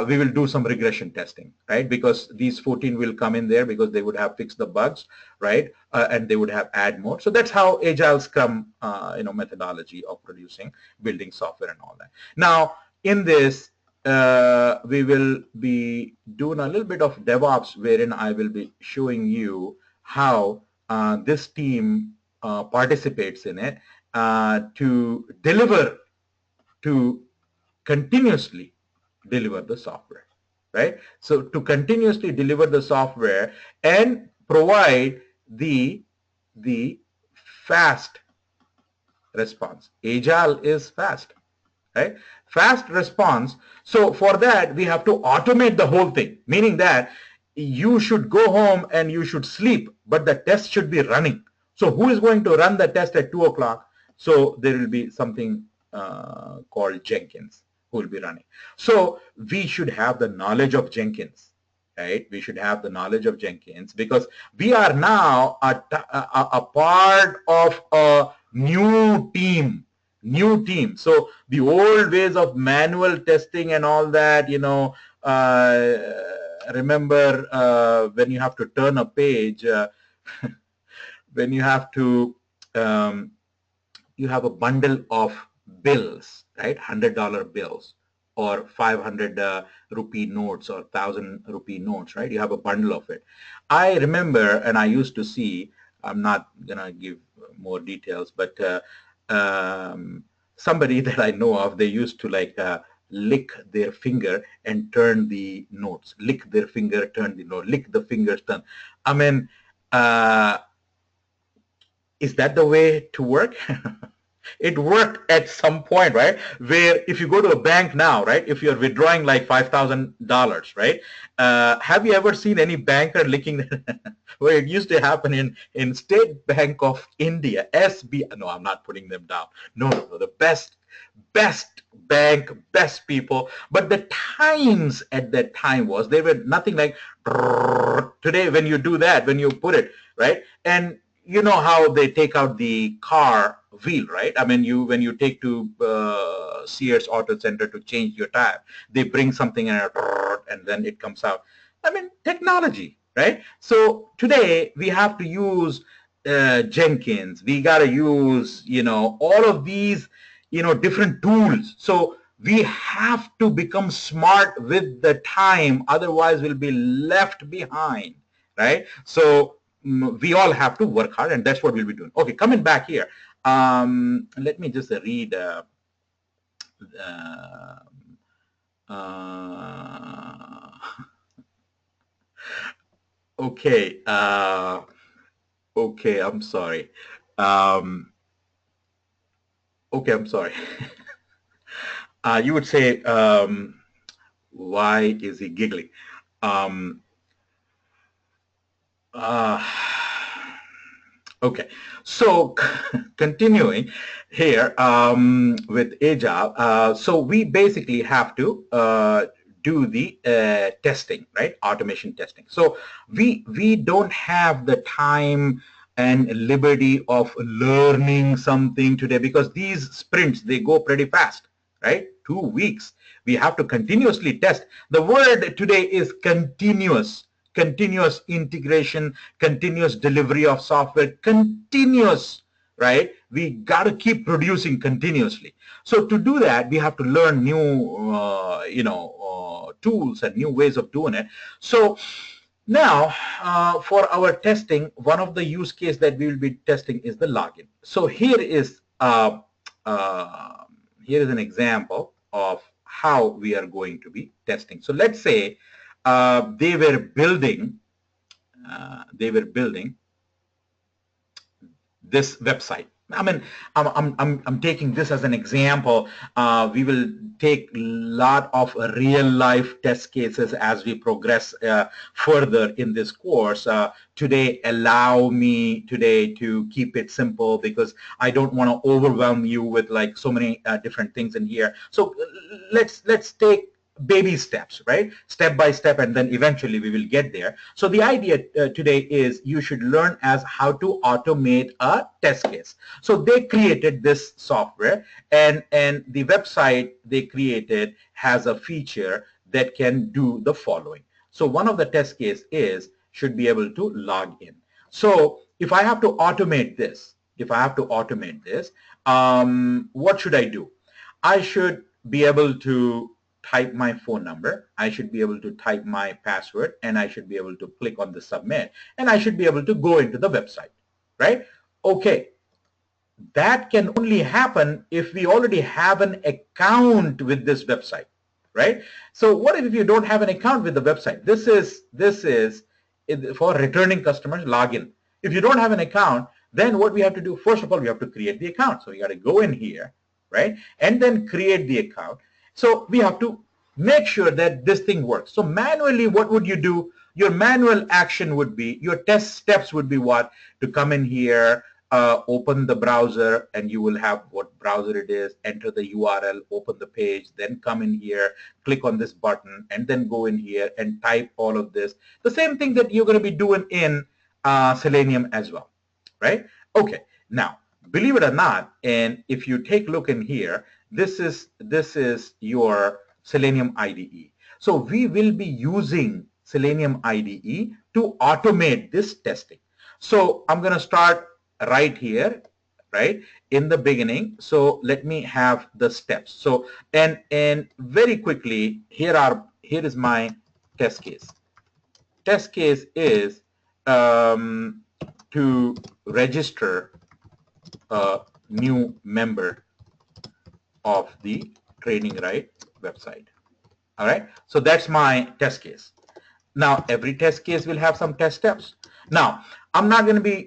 S1: we will do some regression testing, right? Because these 14 will come in there because they would have fixed the bugs, right? And they would have add more. So that's how Agile Scrum, methodology of producing, building software and all that. Now, in this, we will be doing a little bit of DevOps, wherein I will be showing you how this team participates in it to continuously deliver the software, right? So to continuously deliver the software and provide the fast response. Agile is fast, right? Fast response. So for that, we have to automate the whole thing, meaning that you should go home and you should sleep, but the test should be running. So who is going to run the test at 2 o'clock? So there will be something called Jenkins who will be running. So we should have the knowledge of Jenkins, right? We should have the knowledge of Jenkins because we are now a part of a new team. So the old ways of manual testing and all that, remember when you have to turn a page, when you have to, you have a bundle of bills, right? $100 bills or 500 rupee notes or 1,000 rupee notes, right? You have a bundle of it. I remember, and I used to see, I'm not going to give more details, but somebody that I know of, they used to like lick their finger and turn the notes. Lick their finger, turn the note. Lick the fingers, turn. I mean, is that the way to work? It worked at some point, right? Where if you go to a bank now, right? If you're withdrawing like $5,000, right? Have you ever seen any banker licking? Where it used to happen in State Bank of India, SB. No, I'm not putting them down. No, the best bank, best people. But the times at that time was, they were nothing like today when you do that, when you put it, right? And you know how they take out the car wheel, right? I mean, when you take to Sears Auto Center to change your tire, they bring something in and then it comes out. I mean, technology, right? So today we have to use Jenkins. We got to use, all of these, different tools. So we have to become smart with the time, otherwise we'll be left behind, right? So we all have to work hard, and that's what we'll be doing. Okay, coming back here. Let me just read. Okay. Okay, I'm sorry. Okay, I'm sorry. You would say, why is he giggling? Okay, so continuing here with AJAB, so we basically have to do the testing, right? Automation testing. So we don't have the time and liberty of learning something today because these sprints, they go pretty fast, right? 2 weeks. We have to continuously test. The word today is continuous. Continuous integration, continuous delivery of software, continuous, right? We got to keep producing continuously. So to do that, we have to learn new, tools and new ways of doing it. So now, for our testing, one of the use case that we will be testing is the login. So uh, here is an example of how we are going to be testing. So let's say they were building this website. I mean, I'm taking this as an example. We will take a lot of real life test cases as we progress further in this course. Today, allow me today to keep it simple because I don't want to overwhelm you with like so many different things in here. So let's take baby steps, right? Step by step, and then eventually we will get there. So the idea today is you should learn as how to automate a test case. So they created this software, and the website they created has a feature that can do the following. So one of the test case is should be able to log in. So if I have to automate this, what should I do? I should be able to type my phone number, I should be able to type my password, and I should be able to click on the submit, and I should be able to go into the website, right? Okay, that can only happen if we already have an account with this website, right? So what if you don't have an account with the website? This is for returning customers login. If you don't have an account, then what we have to do, first of all, we have to create the account. So we got to go in here, right? And then create the account. So we have to make sure that this thing works. So manually, what would you do? Your manual action would be, your test steps would be what? To come in here, open the browser, and you will have what browser it is, enter the URL, open the page, then come in here, click on this button, and then go in here and type all of this. The same thing that you're going to be doing in Selenium as well, right? Okay, now, believe it or not, and if you take a look in here, this is your Selenium IDE. So we will be using Selenium IDE to automate this testing. So I'm going to start right here, right in the beginning. So let me have the steps. So and very quickly, here is my test case. Test case is to register a new member of the TrainingRite website. All right, so that's my test case. Now, every test case will have some test steps. Now, I'm not going to be,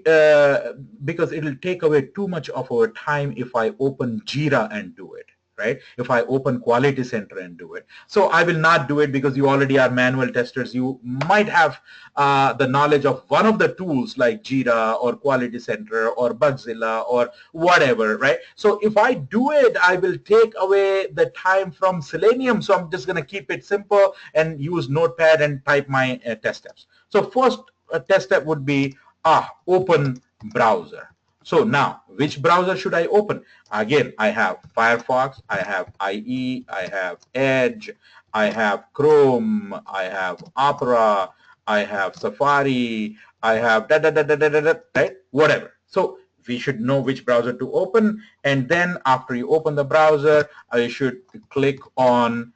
S1: because it will take away too much of our time if I open Jira and do it, right? If I open Quality Center and do it. So I will not do it because you already are manual testers. You might have the knowledge of one of the tools like Jira or Quality Center or Bugzilla or whatever, right? So if I do it, I will take away the time from Selenium. So I'm just going to keep it simple and use Notepad and type my test steps. So first test step would be open browser. So now, which browser should I open? Again, I have Firefox, I have IE, I have Edge, I have Chrome, I have Opera, I have Safari, I have right? Whatever. So we should know which browser to open, and then after you open the browser, I should click on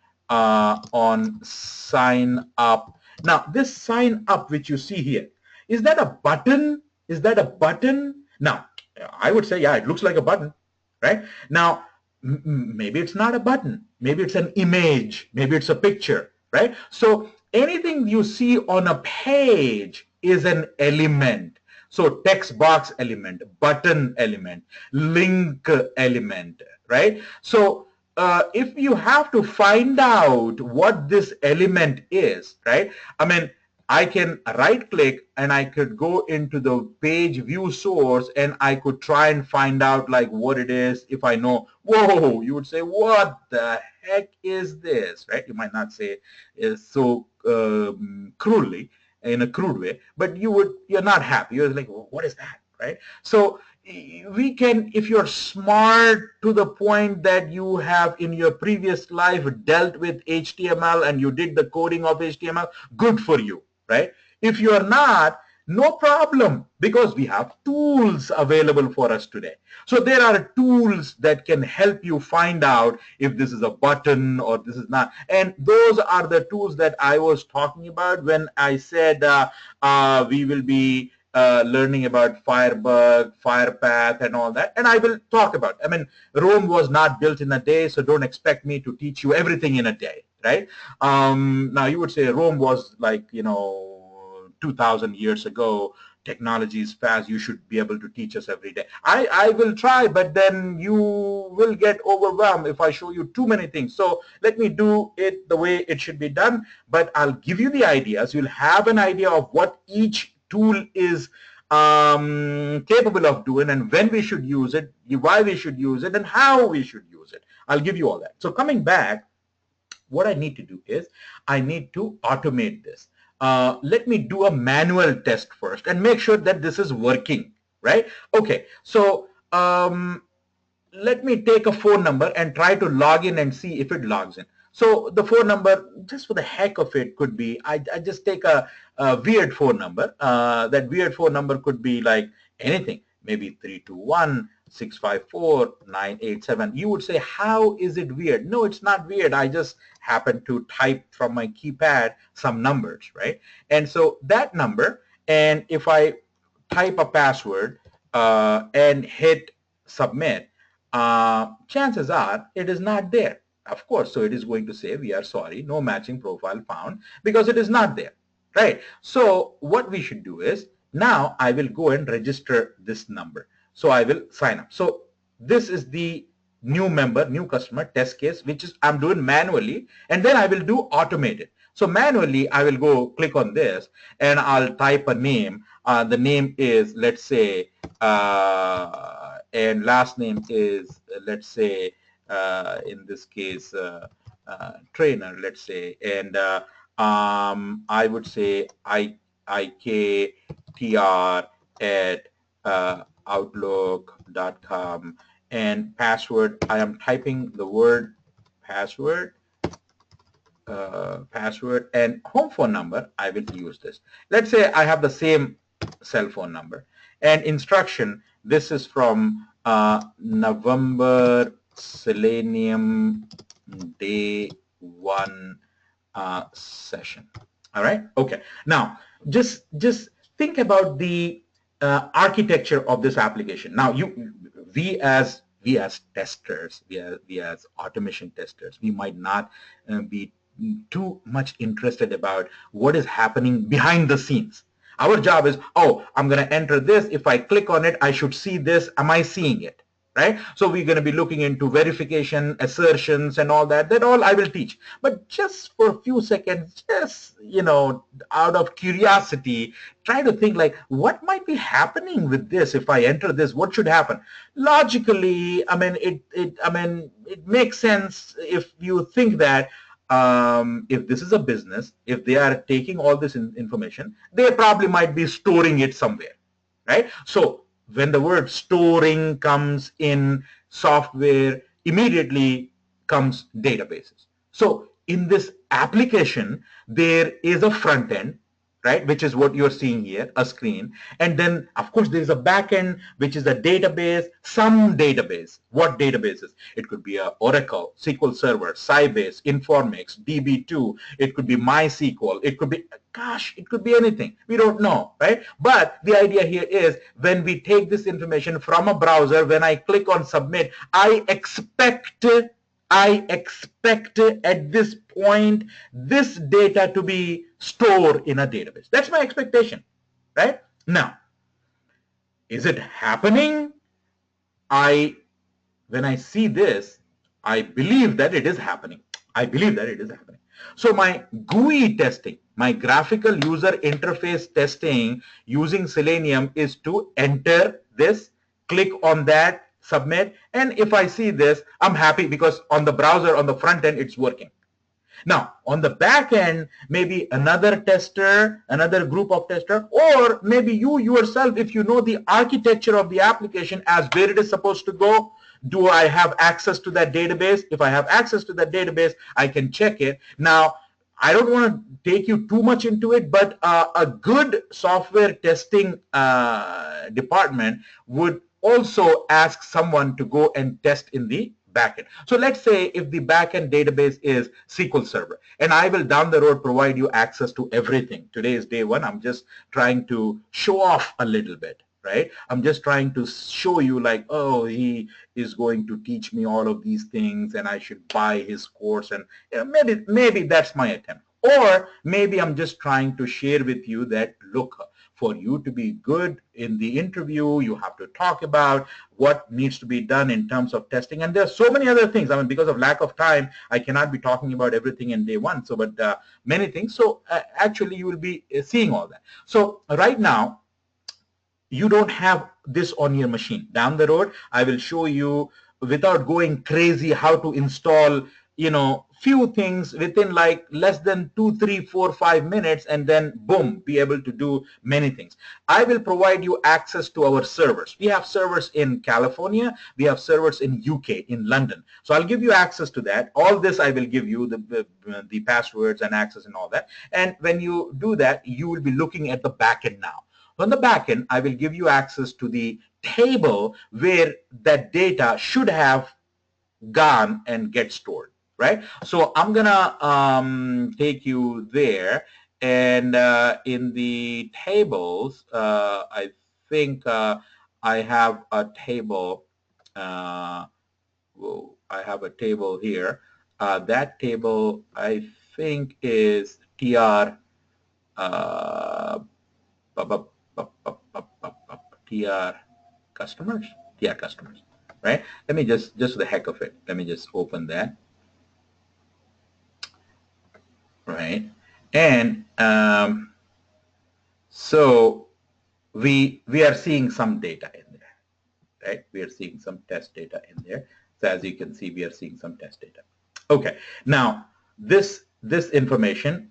S1: sign up. Now, this sign up which you see here, is that a button? Is that a button? Now, I would say, yeah, it looks like a button, right? Now, maybe it's not a button. Maybe it's an image. Maybe it's a picture, right? So anything you see on a page is an element. So text box element, button element, link element, right? So if you have to find out what this element is, right? I mean, I can right click and I could go into the page view source and I could try and find out like what it is. If I know, whoa, you would say, what the heck is this, right? You might not say it so crudely, in a crude way, but you're not happy. You're like, well, what is that, right? So we can, if you're smart to the point that you have in your previous life dealt with HTML and you did the coding of HTML, good for you, right? If you are not, no problem, because we have tools available for us today. So there are tools that can help you find out if this is a button or this is not. And those are the tools that I was talking about when I said we will be learning about Firebug, Firepath, and all that. And I will talk about, I mean, Rome was not built in a day, so don't expect me to teach you everything in a day, right? Now, you would say Rome was like, 2,000 years ago. Technology is fast. You should be able to teach us every day. I will try, but then you will get overwhelmed if I show you too many things. So let me do it the way it should be done, but I'll give you the ideas. You'll have an idea of what each tool is capable of doing and when we should use it, why we should use it, and how we should use it. I'll give you all that. So coming back, what I need to do is I need to automate this. Let me do a manual test first and make sure that this is working, right? Okay, so let me take a phone number and try to log in and see if it logs in. So the phone number, just for the heck of it, could be, I just take a weird phone number. That weird phone number could be like anything, maybe 321-654-987. You would say, how is it weird? No, it's not weird. I just happen to type from my keypad some numbers, right? And so that number, and if I type a password and hit submit, chances are it is not there. Of course, so it is going to say, we are sorry, no matching profile found, because it is not there, right? So what we should do is, now I will go and register this number. So I will sign up. So this is the new member, new customer test case, which is I'm doing manually, and then I will do automated. So manually, I will go click on this and I'll type a name. The name is, let's say, and last name is, let's say, in this case, trainer, let's say, and I would say IKTR at outlook.com, and password, I am typing the word password, and home phone number, I will use this. Let's say I have the same cell phone number. And instruction, this is from November Selenium day 1 session. All right. Okay. Now, just think about the architecture of this application. Now, we as testers, we as automation testers, we might not be too much interested about what is happening behind the scenes. Our job is, oh, I'm going to enter this. If I click on it, I should see this. Am I seeing it? Right? So we're going to be looking into verification, assertions, and all that. That all I will teach. But just for a few seconds, just, out of curiosity, try to think like, what might be happening with this? If I enter this, what should happen? Logically, I mean, it makes sense if you think that if this is a business, if they are taking all this information, they probably might be storing it somewhere, right? So when the word storing comes in software, immediately comes databases. So in this application, there is a front end, right, which is what you're seeing here, a screen. And then, of course, there is a back end, which is a database, some database. What databases? It could be a Oracle, SQL Server, Sybase, Informix, DB2. It could be MySQL. It could be, gosh, it could be anything. We don't know, right? But the idea here is when we take this information from a browser, when I click on submit, I expect at this point this data to be stored in a database. That's my expectation, right? Now, is it happening? When I see this, I believe that it is happening. I believe that it is happening. So my GUI testing, my graphical user interface testing using Selenium is to enter this, click on that, submit, and if I see this, I'm happy because on the browser, on the front end, it's working. Now, on the back end, maybe another tester, another group of tester, or maybe you yourself, if you know the architecture of the application as where it is supposed to go, do I have access to that database? If I have access to that database, I can check it. Now, I don't want to take you too much into it, but a good software testing department would also ask someone to go and test in the backend. So let's say if the backend database is SQL Server, and I will down the road provide you access to everything. Today is day one. I'm just trying to show off a little bit, right? I'm just trying to show you like, oh, he is going to teach me all of these things and I should buy his course, and maybe that's my attempt. Or maybe I'm just trying to share with you that, look, for you to be good in the interview, you have to talk about what needs to be done in terms of testing. And there's so many other things. I mean, because of lack of time, I cannot be talking about everything in day one. So, but many things. So actually, you will be seeing all that. So right now, you don't have this on your machine. Down the road, I will show you without going crazy how to install, few things within like less than 2, 3, 4, 5 minutes, and then boom, be able to do many things. I will provide you access to our servers. We have servers in California. We have servers in UK, in London. So I'll give you access to that. All this I will give you, the passwords and access and all that. And when you do that, you will be looking at the backend now. On the back end, I will give you access to the table where that data should have gone and get stored, right? So I'm gonna take you there, and in the tables, I think I have a table. I have a table here. That table I think is TR. TR customers, TR customers, right? Let me just for the heck of it, let me just open that, right? And so we are seeing some data in there, right? We are seeing some test data in there. So as you can see, we are seeing some test data. Okay, now this information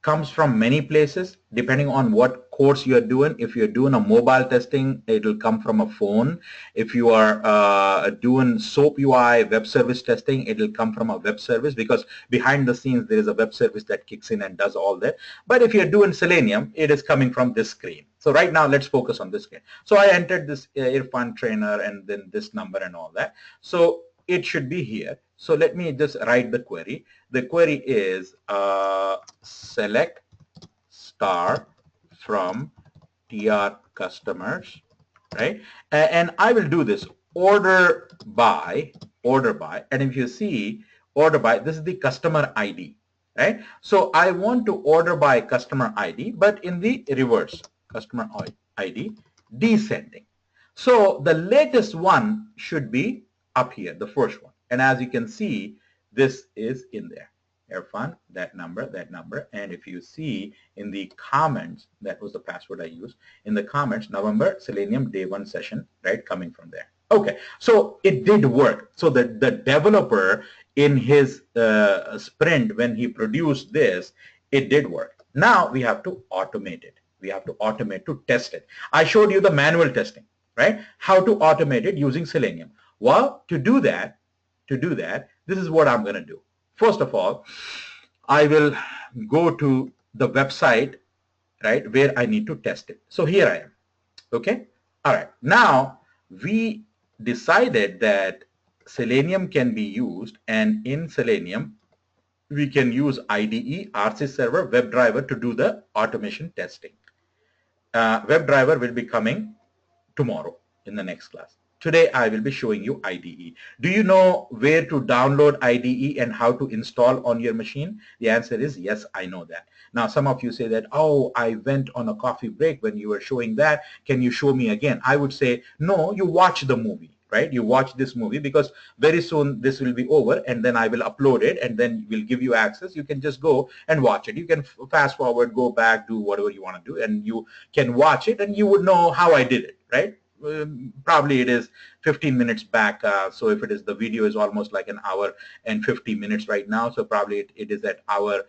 S1: comes from many places depending on what course you are doing. If you're doing a mobile testing, it will come from a phone. If you are doing SOAP UI web service testing, it will come from a web service, because behind the scenes there is a web service that kicks in and does all that. But if you're doing Selenium, it is coming from this screen. So right now let's focus on this screen. So I entered this Irfan trainer and then this number and all that. So it should be here. So let me just write the query. The query is select star from TR customers, right? And I will do this order by, and if you see order by, this is the customer ID, right? So I want to order by customer ID, but in the reverse, customer ID descending. So the latest one should be up here, the first one. And as you can see, this is in there. Irfan, that number, and if you see in the comments, that was the password I used, in the comments, November Selenium day one session, right, coming from there. Okay, so it did work. So the developer in his sprint, when he produced this, it did work. Now we have to automate it. We have to automate to test it. I showed you the manual testing, right? How to automate it using Selenium. Well, to do that, this is what I'm going to do. First of all, I will go to the website, right, where I need to test it. So here I am. Okay. All right. Now we decided that Selenium can be used, and in Selenium we can use IDE, RC server, WebDriver to do the automation testing. WebDriver will be coming tomorrow in the next class. Today I will be showing you IDE. Do you know where to download IDE and how to install on your machine? The answer is yes, I know that. Now some of you say that, oh, I went on a coffee break when you were showing that. Can you show me again? I would say, no, you watch the movie, right? You watch this movie, because very soon this will be over, and then I will upload it, and then we'll give you access. You can just go and watch it. You can fast forward, go back, do whatever you want to do, and you can watch it, and you would know how I did it, right? Probably it is 15 minutes back, so if it is, the video is almost like an hour and 50 minutes right now, so probably it is at hour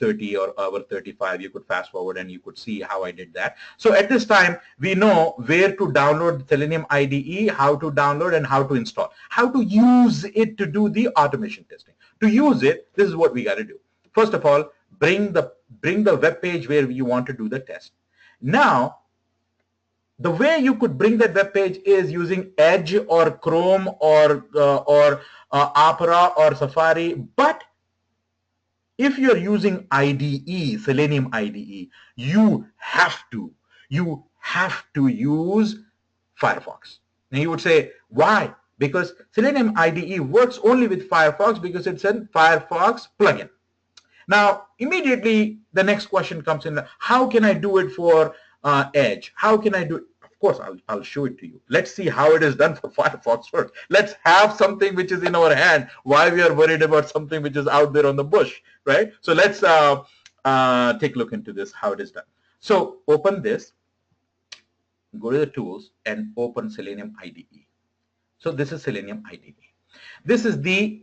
S1: 30 or hour 35. You could fast forward and you could see how I did that. So at this time, we know where to download Selenium IDE, how to download, and how to install, how to use it to do the automation testing. To use it, this is what we got to do. First of all, bring the web page where you want to do the test. Now, the way you could bring that web page is using Edge or Chrome or Opera or Safari. But if you're using IDE, Selenium IDE, you have to use Firefox. Now you would say, why? Because Selenium IDE works only with Firefox because it's a Firefox plugin. Now, immediately the next question comes in: how can I do it for Edge? How can I do it? Of course, I'll show it to you. Let's see how it is done for Firefox first. Let's have something which is in our hand. Why we are worried about something which is out there on the bush, right? So let's take a look into this, how it is done. So open this, go to the tools, and open Selenium IDE. So this is Selenium IDE. This is the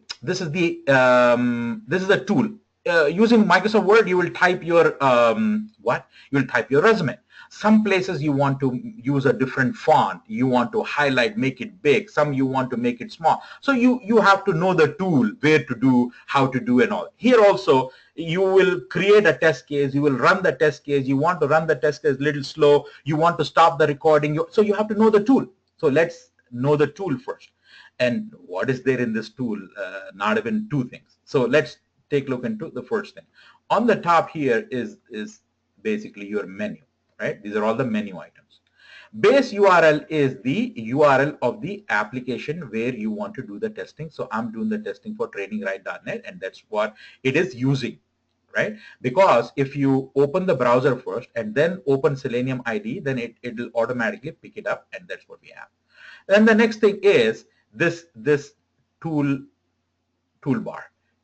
S1: tool. Using Microsoft Word, you will type your You will type your resume. Some places you want to use a different font. You want to highlight, make it big. Some you want to make it small. So you have to know the tool, where to do, how to do, and all. Here also, you will create a test case. You will run the test case. You want to run the test case a little slow. You want to stop the recording. So you have to know the tool. So let's know the tool first. And what is there in this tool? Not even two things. So let's take a look into the first thing. On the top here is basically your menu, right? These are all the menu items. Base URL is the URL of the application where you want to do the testing. So I'm doing the testing for TrainingRite.net, and that's what it is using, right? Because if you open the browser first and then open Selenium IDE, then it will automatically pick it up, and that's what we have. Then the next thing is this toolbar.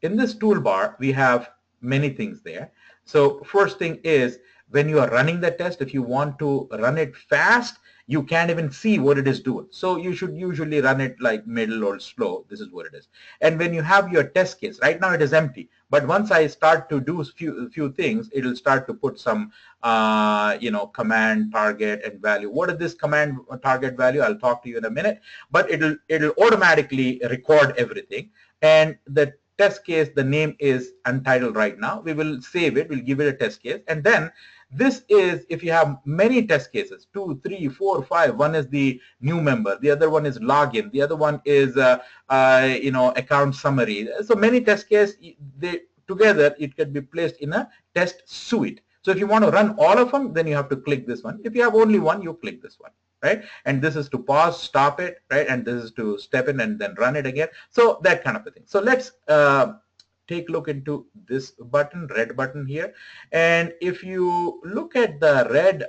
S1: In this toolbar, we have many things there. So first thing is, when you are running the test, if you want to run it fast, you can't even see what it is doing. So you should usually run it like middle or slow. This is what it is. And when you have your test case, right now it is empty. But once I start to do few things, it will start to put some command, target, and value. What is this command, target, value? I'll talk to you in a minute. But it'll automatically record everything. And the test case, the name is untitled right now. We will save it. We'll give it a test case. And then this is, if you have many test cases, 2, 3, 4, 5. One is the new member. The other one is login. The other one is account summary. So many test cases, together it can be placed in a test suite. So if you want to run all of them, then you have to click this one. If you have only one, you click this one, right? And this is to pause, stop it, right? And this is to step in and then run it again. So that kind of a thing. So let's take a look into this button, red button here. And if you look at the red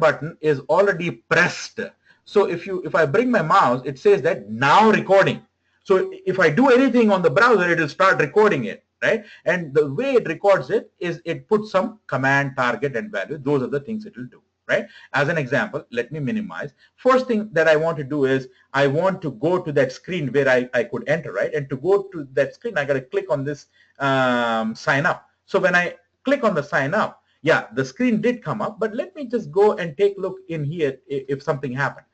S1: button is already pressed. So if I bring my mouse, it says that now recording. So if I do anything on the browser, it will start recording it, right? And the way it records it is it puts some command, target, and value. Those are the things it will do, right? As an example, let me minimize. First thing that I want to do is I want to go to that screen where I could enter, right? And to go to that screen, I got to click on this sign up. So when I click on the sign up, yeah, the screen did come up, but let me just go and take a look in here if something happened.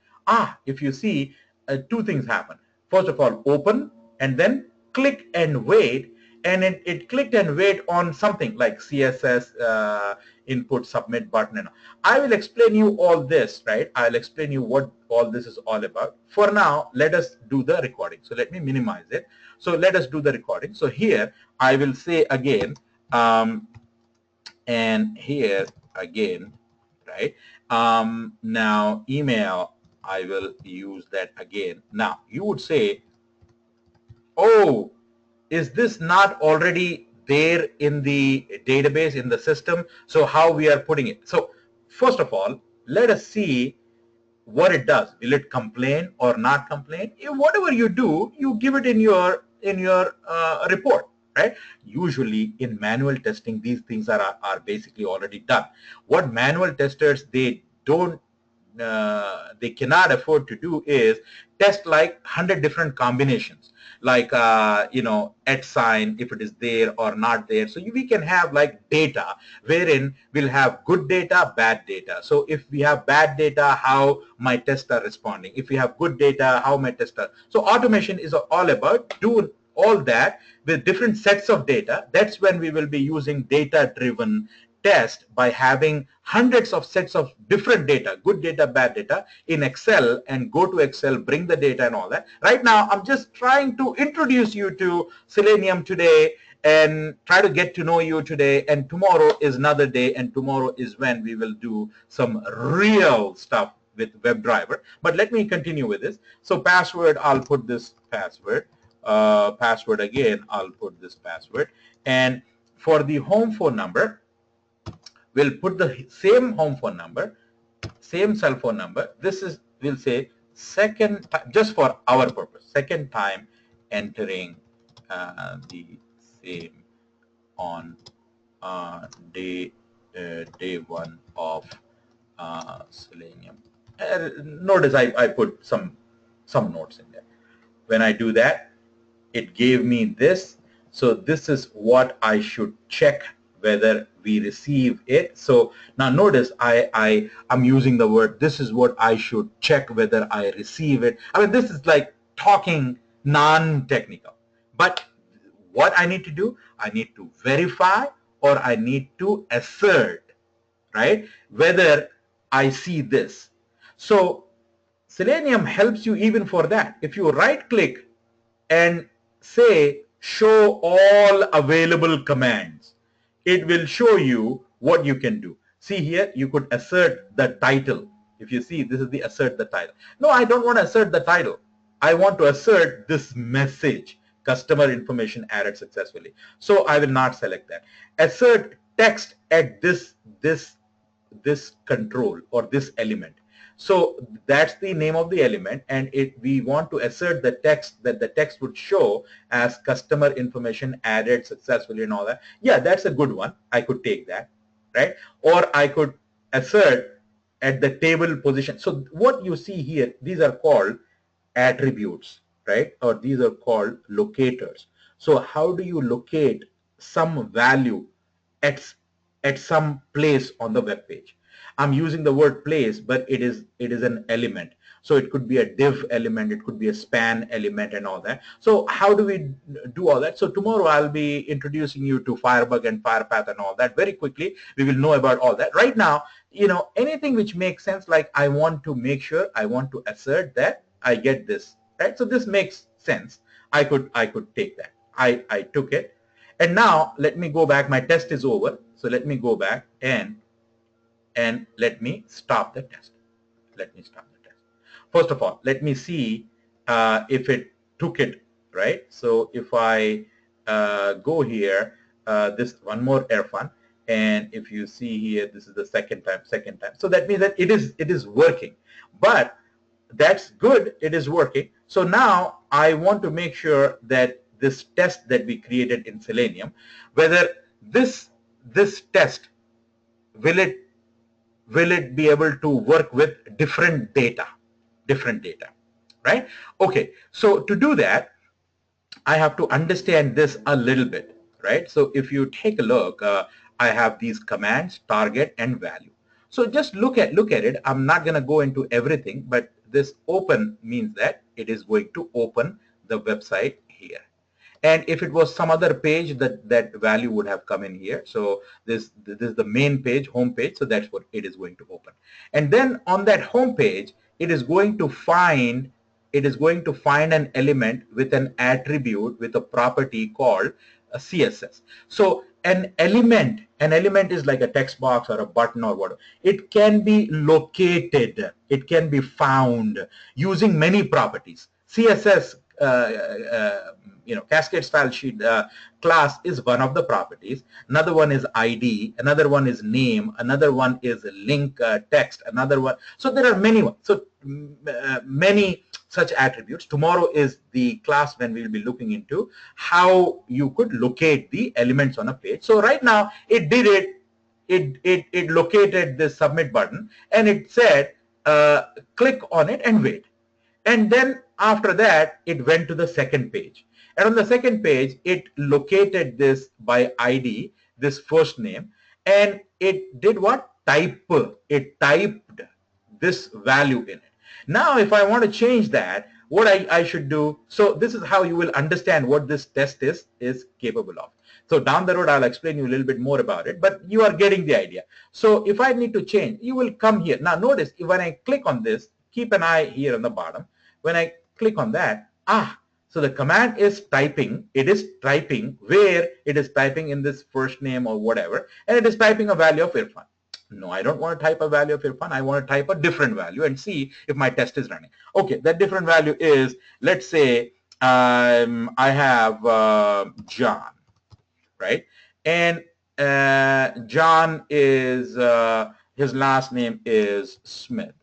S1: If you see, two things happen. First of all, open, and then click and wait, and it clicked and wait on something like CSS, input, submit button. And I will explain you all this, right? I'll explain you what all this is all about. For now, let us do the recording. So let me minimize it. So let us do the recording. So here I will say again, and here again, right? Now email, I will use that again. Now you would say, oh, is this not already there in the database, in the system? So how we are putting it? So first of all, let us see what it does. Will it complain or not complain? Whatever you do, you give it in your report, right? Usually in manual testing, these things are basically already done. What manual testers they cannot afford to do is test like 100 different combinations, like at sign, if it is there or not there. So we can have like data wherein we'll have good data, bad data. So if we have bad data, how my tests are responding. If we have good data, how my tests are. So automation is all about doing all that with different sets of data. That's when we will be using data-driven test, by having hundreds of sets of different data, good data, bad data, in Excel, and go to Excel, bring the data and all that. Right now, I'm just trying to introduce you to Selenium today and try to get to know you today, and tomorrow is another day, and tomorrow is when we will do some real stuff with WebDriver. But let me continue with this. So password, I'll put this password. Password again, I'll put this password. And for the home phone number, we'll put the same home phone number, same cell phone number. This is, we'll say, second time, just for our purpose, second time entering the same on day one of Selenium. Notice I put some notes in there. When I do that, it gave me this. So this is what I should check whether we receive it. So now notice I'm using the word, this is what I should check whether I receive it. I mean, this is like talking non-technical. But what I need to do, I need to verify or I need to assert, right, whether I see this. So Selenium helps you even for that. If you right click and say show all available commands, it will show you what you can do. See here, you could assert the title. If you see, this is the assert the title. No, I don't want to assert the title. I want to assert this message, customer information added successfully. So I will not select that. Assert text at this control or this element. So that's the name of the element, and we want to assert the text, that the text would show as customer information added successfully and all that. Yeah, that's a good one. I could take that, right? Or I could assert at the table position. So what you see here, these are called attributes, right? Or these are called locators. So how do you locate some value at some place on the web page? I'm using the word place, but it is an element. So it could be a div element, it could be a span element and all that. So how do we do all that? So tomorrow I'll be introducing you to Firebug and Firepath and all that very quickly. We will know about all that. Right now, anything which makes sense, like I want to make sure, I want to assert that I get this, right? So this makes sense. I could take that. I took it. And now let me go back. My test is over. So let me go back and let me stop the test. Let me stop the test. First of all, let me see if it took it, right? So if I go here, this one more Irfan, and if you see here, this is the second time. So that means that it is working. But that's good, it is working. So now I want to make sure that this test that we created in Selenium, whether this test, will it be able to work with different data, right? Okay, so to do that, I have to understand this a little bit, right? So if you take a look, I have these commands, target and value. So just look at it. I'm not going to go into everything, but this open means that it is going to open the website here. And if it was some other page, that value would have come in here. So this is the main page, home page. So that's what it is going to open. And then on that home page, it is going to find an element with an attribute, with a property called a CSS. So an element is like a text box or a button or whatever. It can be located. It can be found using many properties. CSS cascade style sheet class is one of the properties. Another one is ID. Another one is name. Another one is link text. Another one. So there are many ones. So many such attributes. Tomorrow is the class when we will be looking into how you could locate the elements on a page. So right now it did it. It located the submit button and it said click on it and wait. And then after that, it went to the second page. And on the second page, it located this by ID, this first name, and it did what? It typed this value in it. Now, if I want to change that, what I should do, so this is how you will understand what this test is capable of. So down the road, I'll explain you a little bit more about it, but you are getting the idea. So if I need to change, you will come here. Now notice, when I click on this, keep an eye here on the bottom. When I click on that, so the command is typing. It is typing where it is typing in this first name or whatever, and it is typing a value of Irfan. No, I don't want to type a value of Irfan. I want to type a different value and see if my test is running. Okay, that different value is, let's say, I have John, right? And John is, his last name is Smith,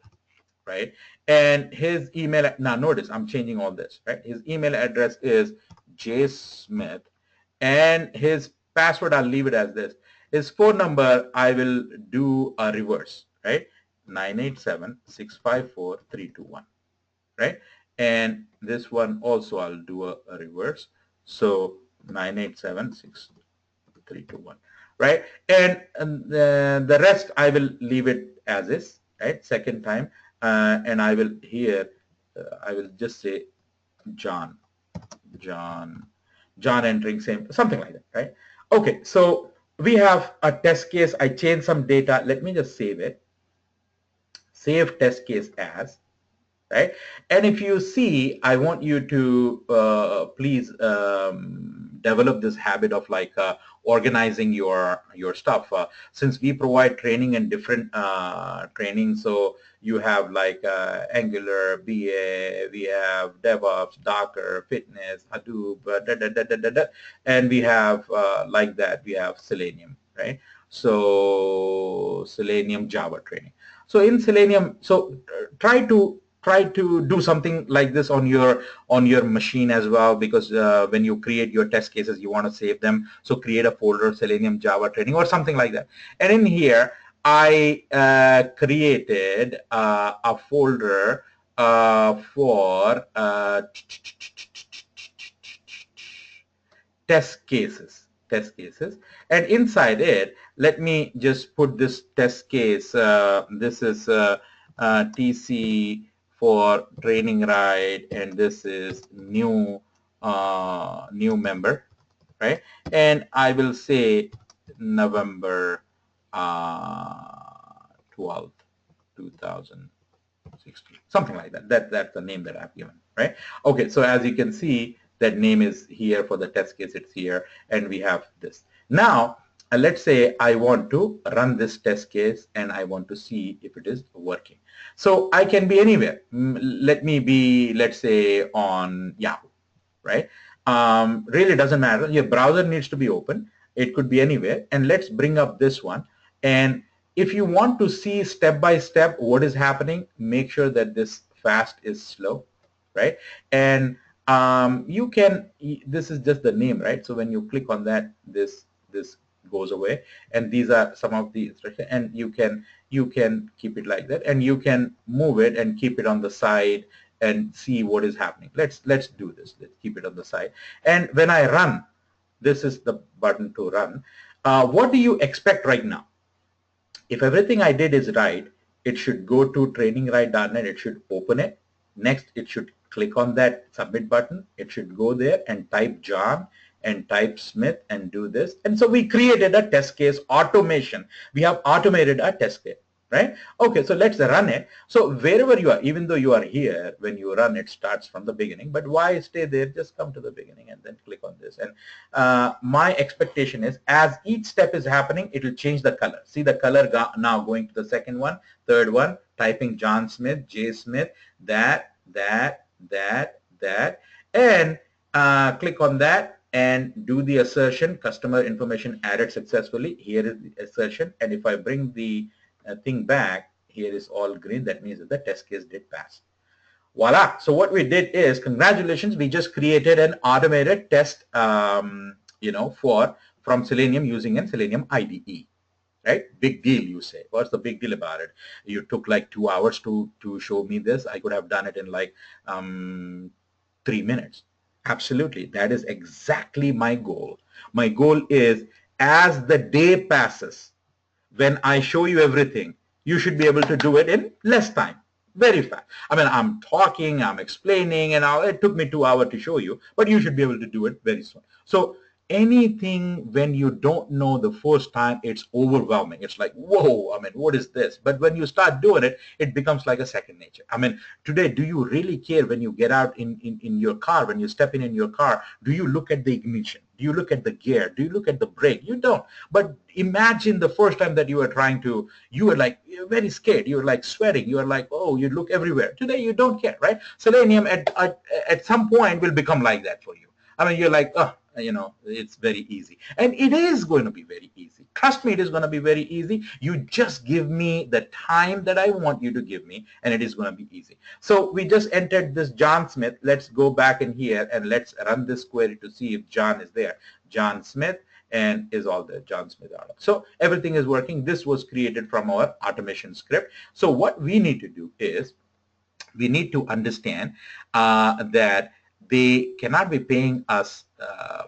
S1: right? And his email, now notice I'm changing all this, right? His email address is jsmith, and his password, I'll leave it as this. His phone number, I will do a reverse, right? 987-654-321, right? And this one also I'll do a reverse. So 987-654-321, right? And the rest I will leave it as is, right? Second time. And I will here, I will just say John entering same, something like that, right? Okay, so we have a test case. I changed some data. Let me just save it. Save test case as, right? And if you see, I want you to please develop this habit of like organizing your stuff. Since we provide training and different training, so you have like Angular, BA, we have DevOps, Docker, Fitness, Hadoop, and we have like that, we have Selenium, right? So Selenium Java training. So in Selenium, so try to do something like this on your machine as well, because when you create your test cases, you want to save them. So create a folder, Selenium Java training or something like that. And in here, I created a folder for test cases, and inside it, let me just put this test case. This is TC for TrainingRite, and this is new member, right? And I will say November 12th, 2016, something like that. That's the name that I've given, right? Okay, so as you can see, that name is here for the test case. It's here, and we have this. Now, let's say I want to run this test case and I want to see if it is working. So I can be anywhere. Let me be, let's say, on Yahoo, right? Really doesn't matter. Your browser needs to be open. It could be anywhere. And let's bring up this one. And if you want to see step by step what is happening, make sure that this fast is slow, right? And you can, this is just the name, right? So when you click on that, this goes away, and these are some of the instructions, and you can keep it like that, and you can move it and keep it on the side and see what is happening. Let's do this. Let's keep it on the side, and when I run, this is the button to run. What do you expect right now? If everything I did is right, it should go to trainingrite.net. It should open it. Next, it should click on that submit button. It should go there and type John and type Smith and do this. And so we created a test case automation. We have automated a test case, right? Okay, so let's run it. So wherever you are, even though you are here, when you run, it starts from the beginning. But why stay there? Just come to the beginning and then click on this. And my expectation is, as each step is happening, it will change the color. See the color now going to the second one, third one, typing John Smith, J Smith, that, and click on that and do the assertion, customer information added successfully. Here is the assertion, and if I bring the thing back, here is all green. That means that the test case did pass. Voila. So what we did is, congratulations, we just created an automated test, from Selenium using a Selenium IDE. Right? Big deal, you say. What's the big deal about it? You took like 2 hours to show me this. I could have done it in like 3 minutes. Absolutely. That is exactly my goal. My goal is, as the day passes, when I show you everything, you should be able to do it in less time. Very fast. I mean, I'm talking, I'm explaining, and all. It took me 2 hours to show you, but you should be able to do it very soon. So anything, when you don't know the first time, it's overwhelming. It's like, whoa, I mean, what is this? But when you start doing it, it becomes like a second nature. I mean, today, do you really care when you get out in your car, when you step in your car, do you look at the ignition? Do you look at the gear? Do you look at the brake? You don't. But imagine the first time that you were trying to, you were like, you're very scared. You're like sweating. You're like, oh, you look everywhere. Today, you don't care, right? Selenium at some point will become like that for you. I mean, you're like, oh, it's very easy. And it is going to be very easy. Trust me, it is going to be very easy. You just give me the time that I want you to give me, and it is going to be easy. So we just entered this John Smith. Let's go back in here and let's run this query to see if John is there. John Smith, and is all there, John Smith out. So everything is working. This was created from our automation script. So what we need to do is, we need to understand that they cannot be paying us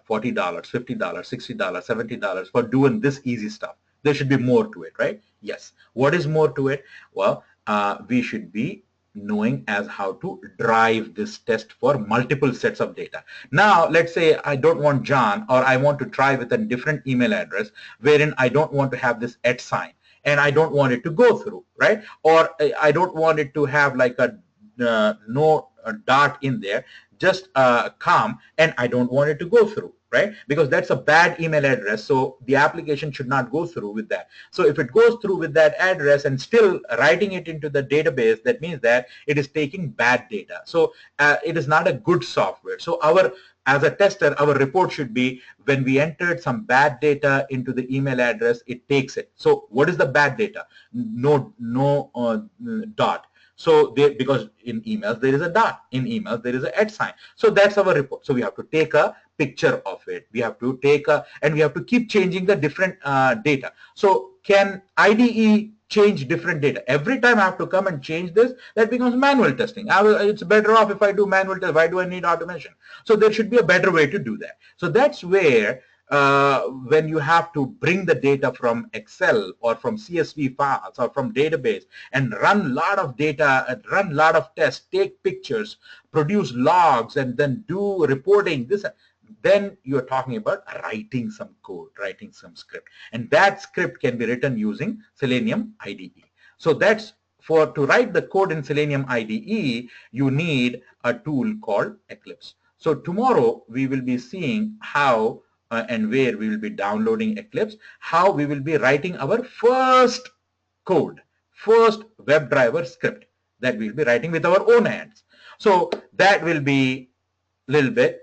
S1: $40, $50, $60, $70 for doing this easy stuff. There should be more to it, right? Yes. What is more to it? Well, we should be knowing as how to drive this test for multiple sets of data. Now, let's say I don't want John, or I want to try with a different email address wherein I don't want to have this @ sign, and I don't want it to go through, right? Or I don't want it to have like a no dot in there, just come, and I don't want it to go through, right? Because that's a bad email address, so the application should not go through with that. So if it goes through with that address and still writing it into the database, that means that it is taking bad data. So it is not a good software. So as a tester, our report should be, when we entered some bad data into the email address, it takes it. So what is the bad data? No dot. So because in emails there is a dot, in emails there is a @ sign. So that's our report. So we have to take a picture of it. We have to take and we have to keep changing the different data. So can IDE change different data? Every time I have to come and change this, that becomes manual testing. It's better off if I do manual test. Why do I need automation? So there should be a better way to do that. So that's where when you have to bring the data from Excel or from CSV files or from database and run a lot of data and run a lot of tests, take pictures, produce logs, and then do reporting, then you're talking about writing some code, writing some script. And that script can be written using Selenium IDE. So that's to write the code in Selenium IDE, you need a tool called Eclipse. So tomorrow we will be seeing how and where we will be downloading Eclipse, how we will be writing our first code, first WebDriver script that we'll be writing with our own hands. So that will be a little bit,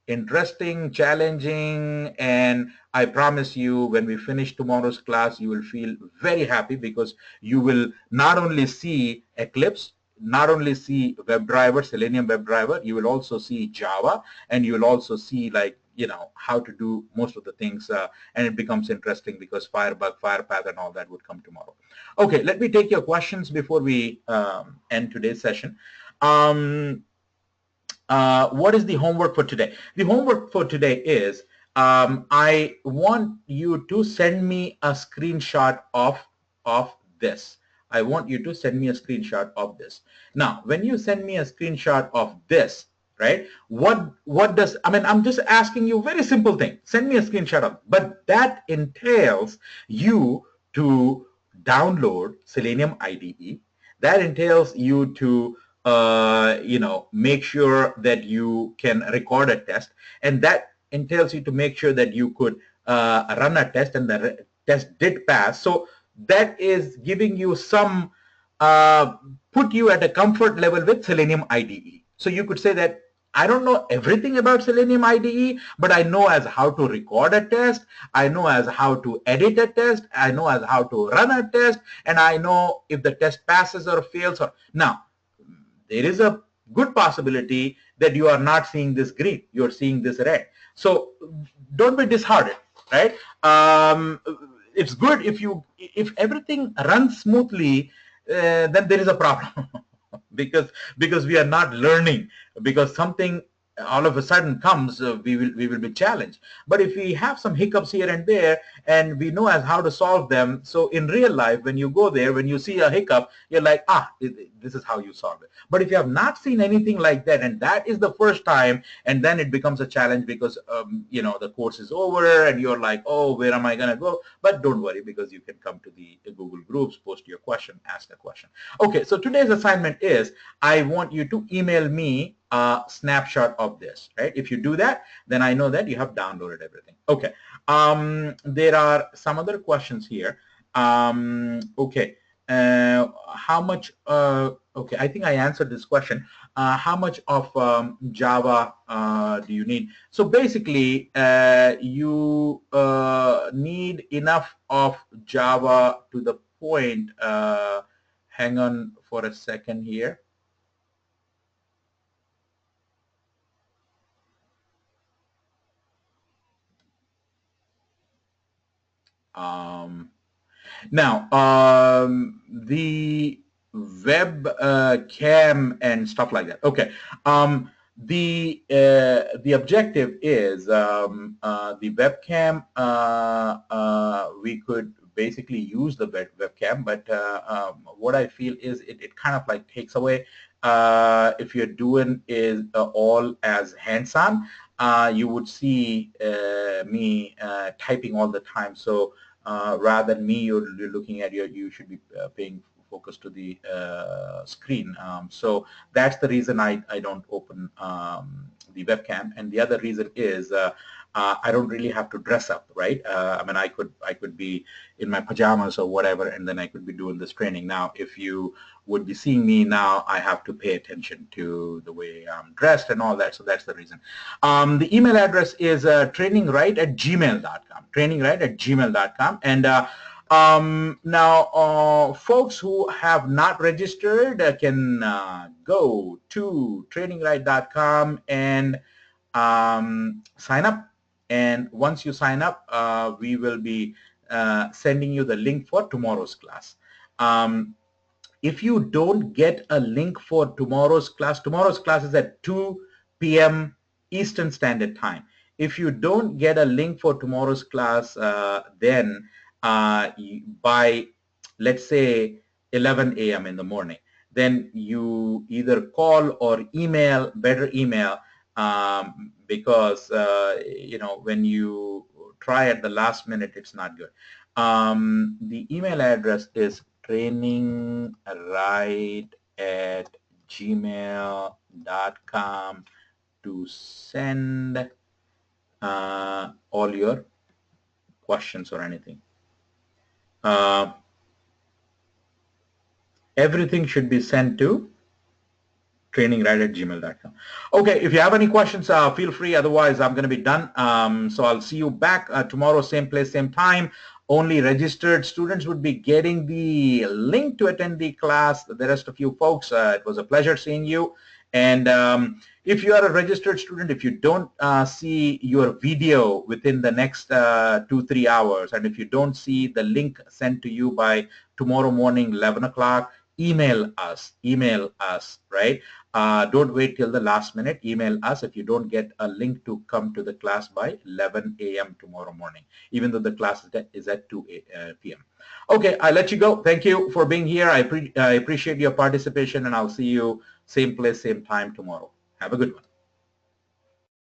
S1: interesting, challenging, and I promise you, when we finish tomorrow's class, you will feel very happy, because you will not only see Eclipse, not only see WebDriver, Selenium WebDriver, you will also see Java, and you will also see, like, how to do most of the things, and it becomes interesting because Firebug, Firepath, and all that would come tomorrow. Okay, let me take your questions before we end today's session. What is the homework for today? The homework for today is, I want you to send me a screenshot of this. I want you to send me a screenshot of this. Now, when you send me a screenshot of this, right, what does, I'm just asking you a very simple thing. Send me a screenshot of, but that entails you to download Selenium IDE. That entails you to make sure that you can record a test, and that entails you to make sure that you could run a test and the test did pass. So that is giving you some, put you at a comfort level with Selenium IDE. So you could say that I don't know everything about Selenium IDE, but I know as how to record a test, I know as how to edit a test, I know as how to run a test, and I know if the test passes or fails. Or now, there is a good possibility that you are not seeing this green, you are seeing this red. So don't be disheartened, right? It's good if everything runs smoothly, then there is a problem. because we are not learning, because something all of a sudden comes, we will be challenged. But if we have some hiccups here and there and we know as how to solve them, so in real life when you go there, when you see a hiccup, you're like, this is how you solve it. But if you have not seen anything like that, and that is the first time, and then it becomes a challenge because the course is over and you're like, oh, where am I going to go? But don't worry, because you can come to the Google groups, post your question, ask a question. Okay, so today's assignment is, I want you to email me a snapshot of this, right? If you do that, then I know that you have downloaded everything. Okay, there are some other questions here. Okay, how much, okay, I think I answered this question. How much of Java do you need? So basically, you need enough of Java to the point, hang on for a second here. Now, the web cam and stuff like that. Okay. The objective is the webcam. We could basically use the webcam, but what I feel is it kind of like takes away. If you're doing is all as hands-on, you would see me typing all the time. So rather than me, you're looking at you should be paying focus to the screen. So that's the reason I don't open the webcam. And the other reason is I don't really have to dress up, right? I mean, I could be in my pajamas or whatever, and then I could be doing this training. Now, if you would be seeing me now, I have to pay attention to the way I'm dressed and all that. So that's the reason. The email address is trainingrite@gmail.com. Trainingrite@gmail.com. And now, folks who have not registered can go to trainingrite.com and sign up. And once you sign up, we will be sending you the link for tomorrow's class. If you don't get a link for tomorrow's class is at 2 p.m. Eastern Standard Time. If you don't get a link for tomorrow's class, then by, let's say, 11 a.m. in the morning, then you either call or email, better email, because when you try at the last minute, it's not good. The email address is trainingRite@gmail.com to send all your questions or anything. Everything should be sent to trainingrite@gmail.com. Okay, if you have any questions, feel free. Otherwise, I'm going to be done. So I'll see you back tomorrow, same place, same time. Only registered students would be getting the link to attend the class. The rest of you folks, it was a pleasure seeing you. And if you are a registered student, if you don't see your video within the next 2-3 hours, and if you don't see the link sent to you by tomorrow morning, 11 o'clock, email us, right? Don't wait till the last minute. Email us if you don't get a link to come to the class by 11 a.m. tomorrow morning, even though the class is at 2 p.m. Okay, I'll let you go. Thank you for being here. I appreciate your participation, and I'll see you same place, same time tomorrow. Have a good one.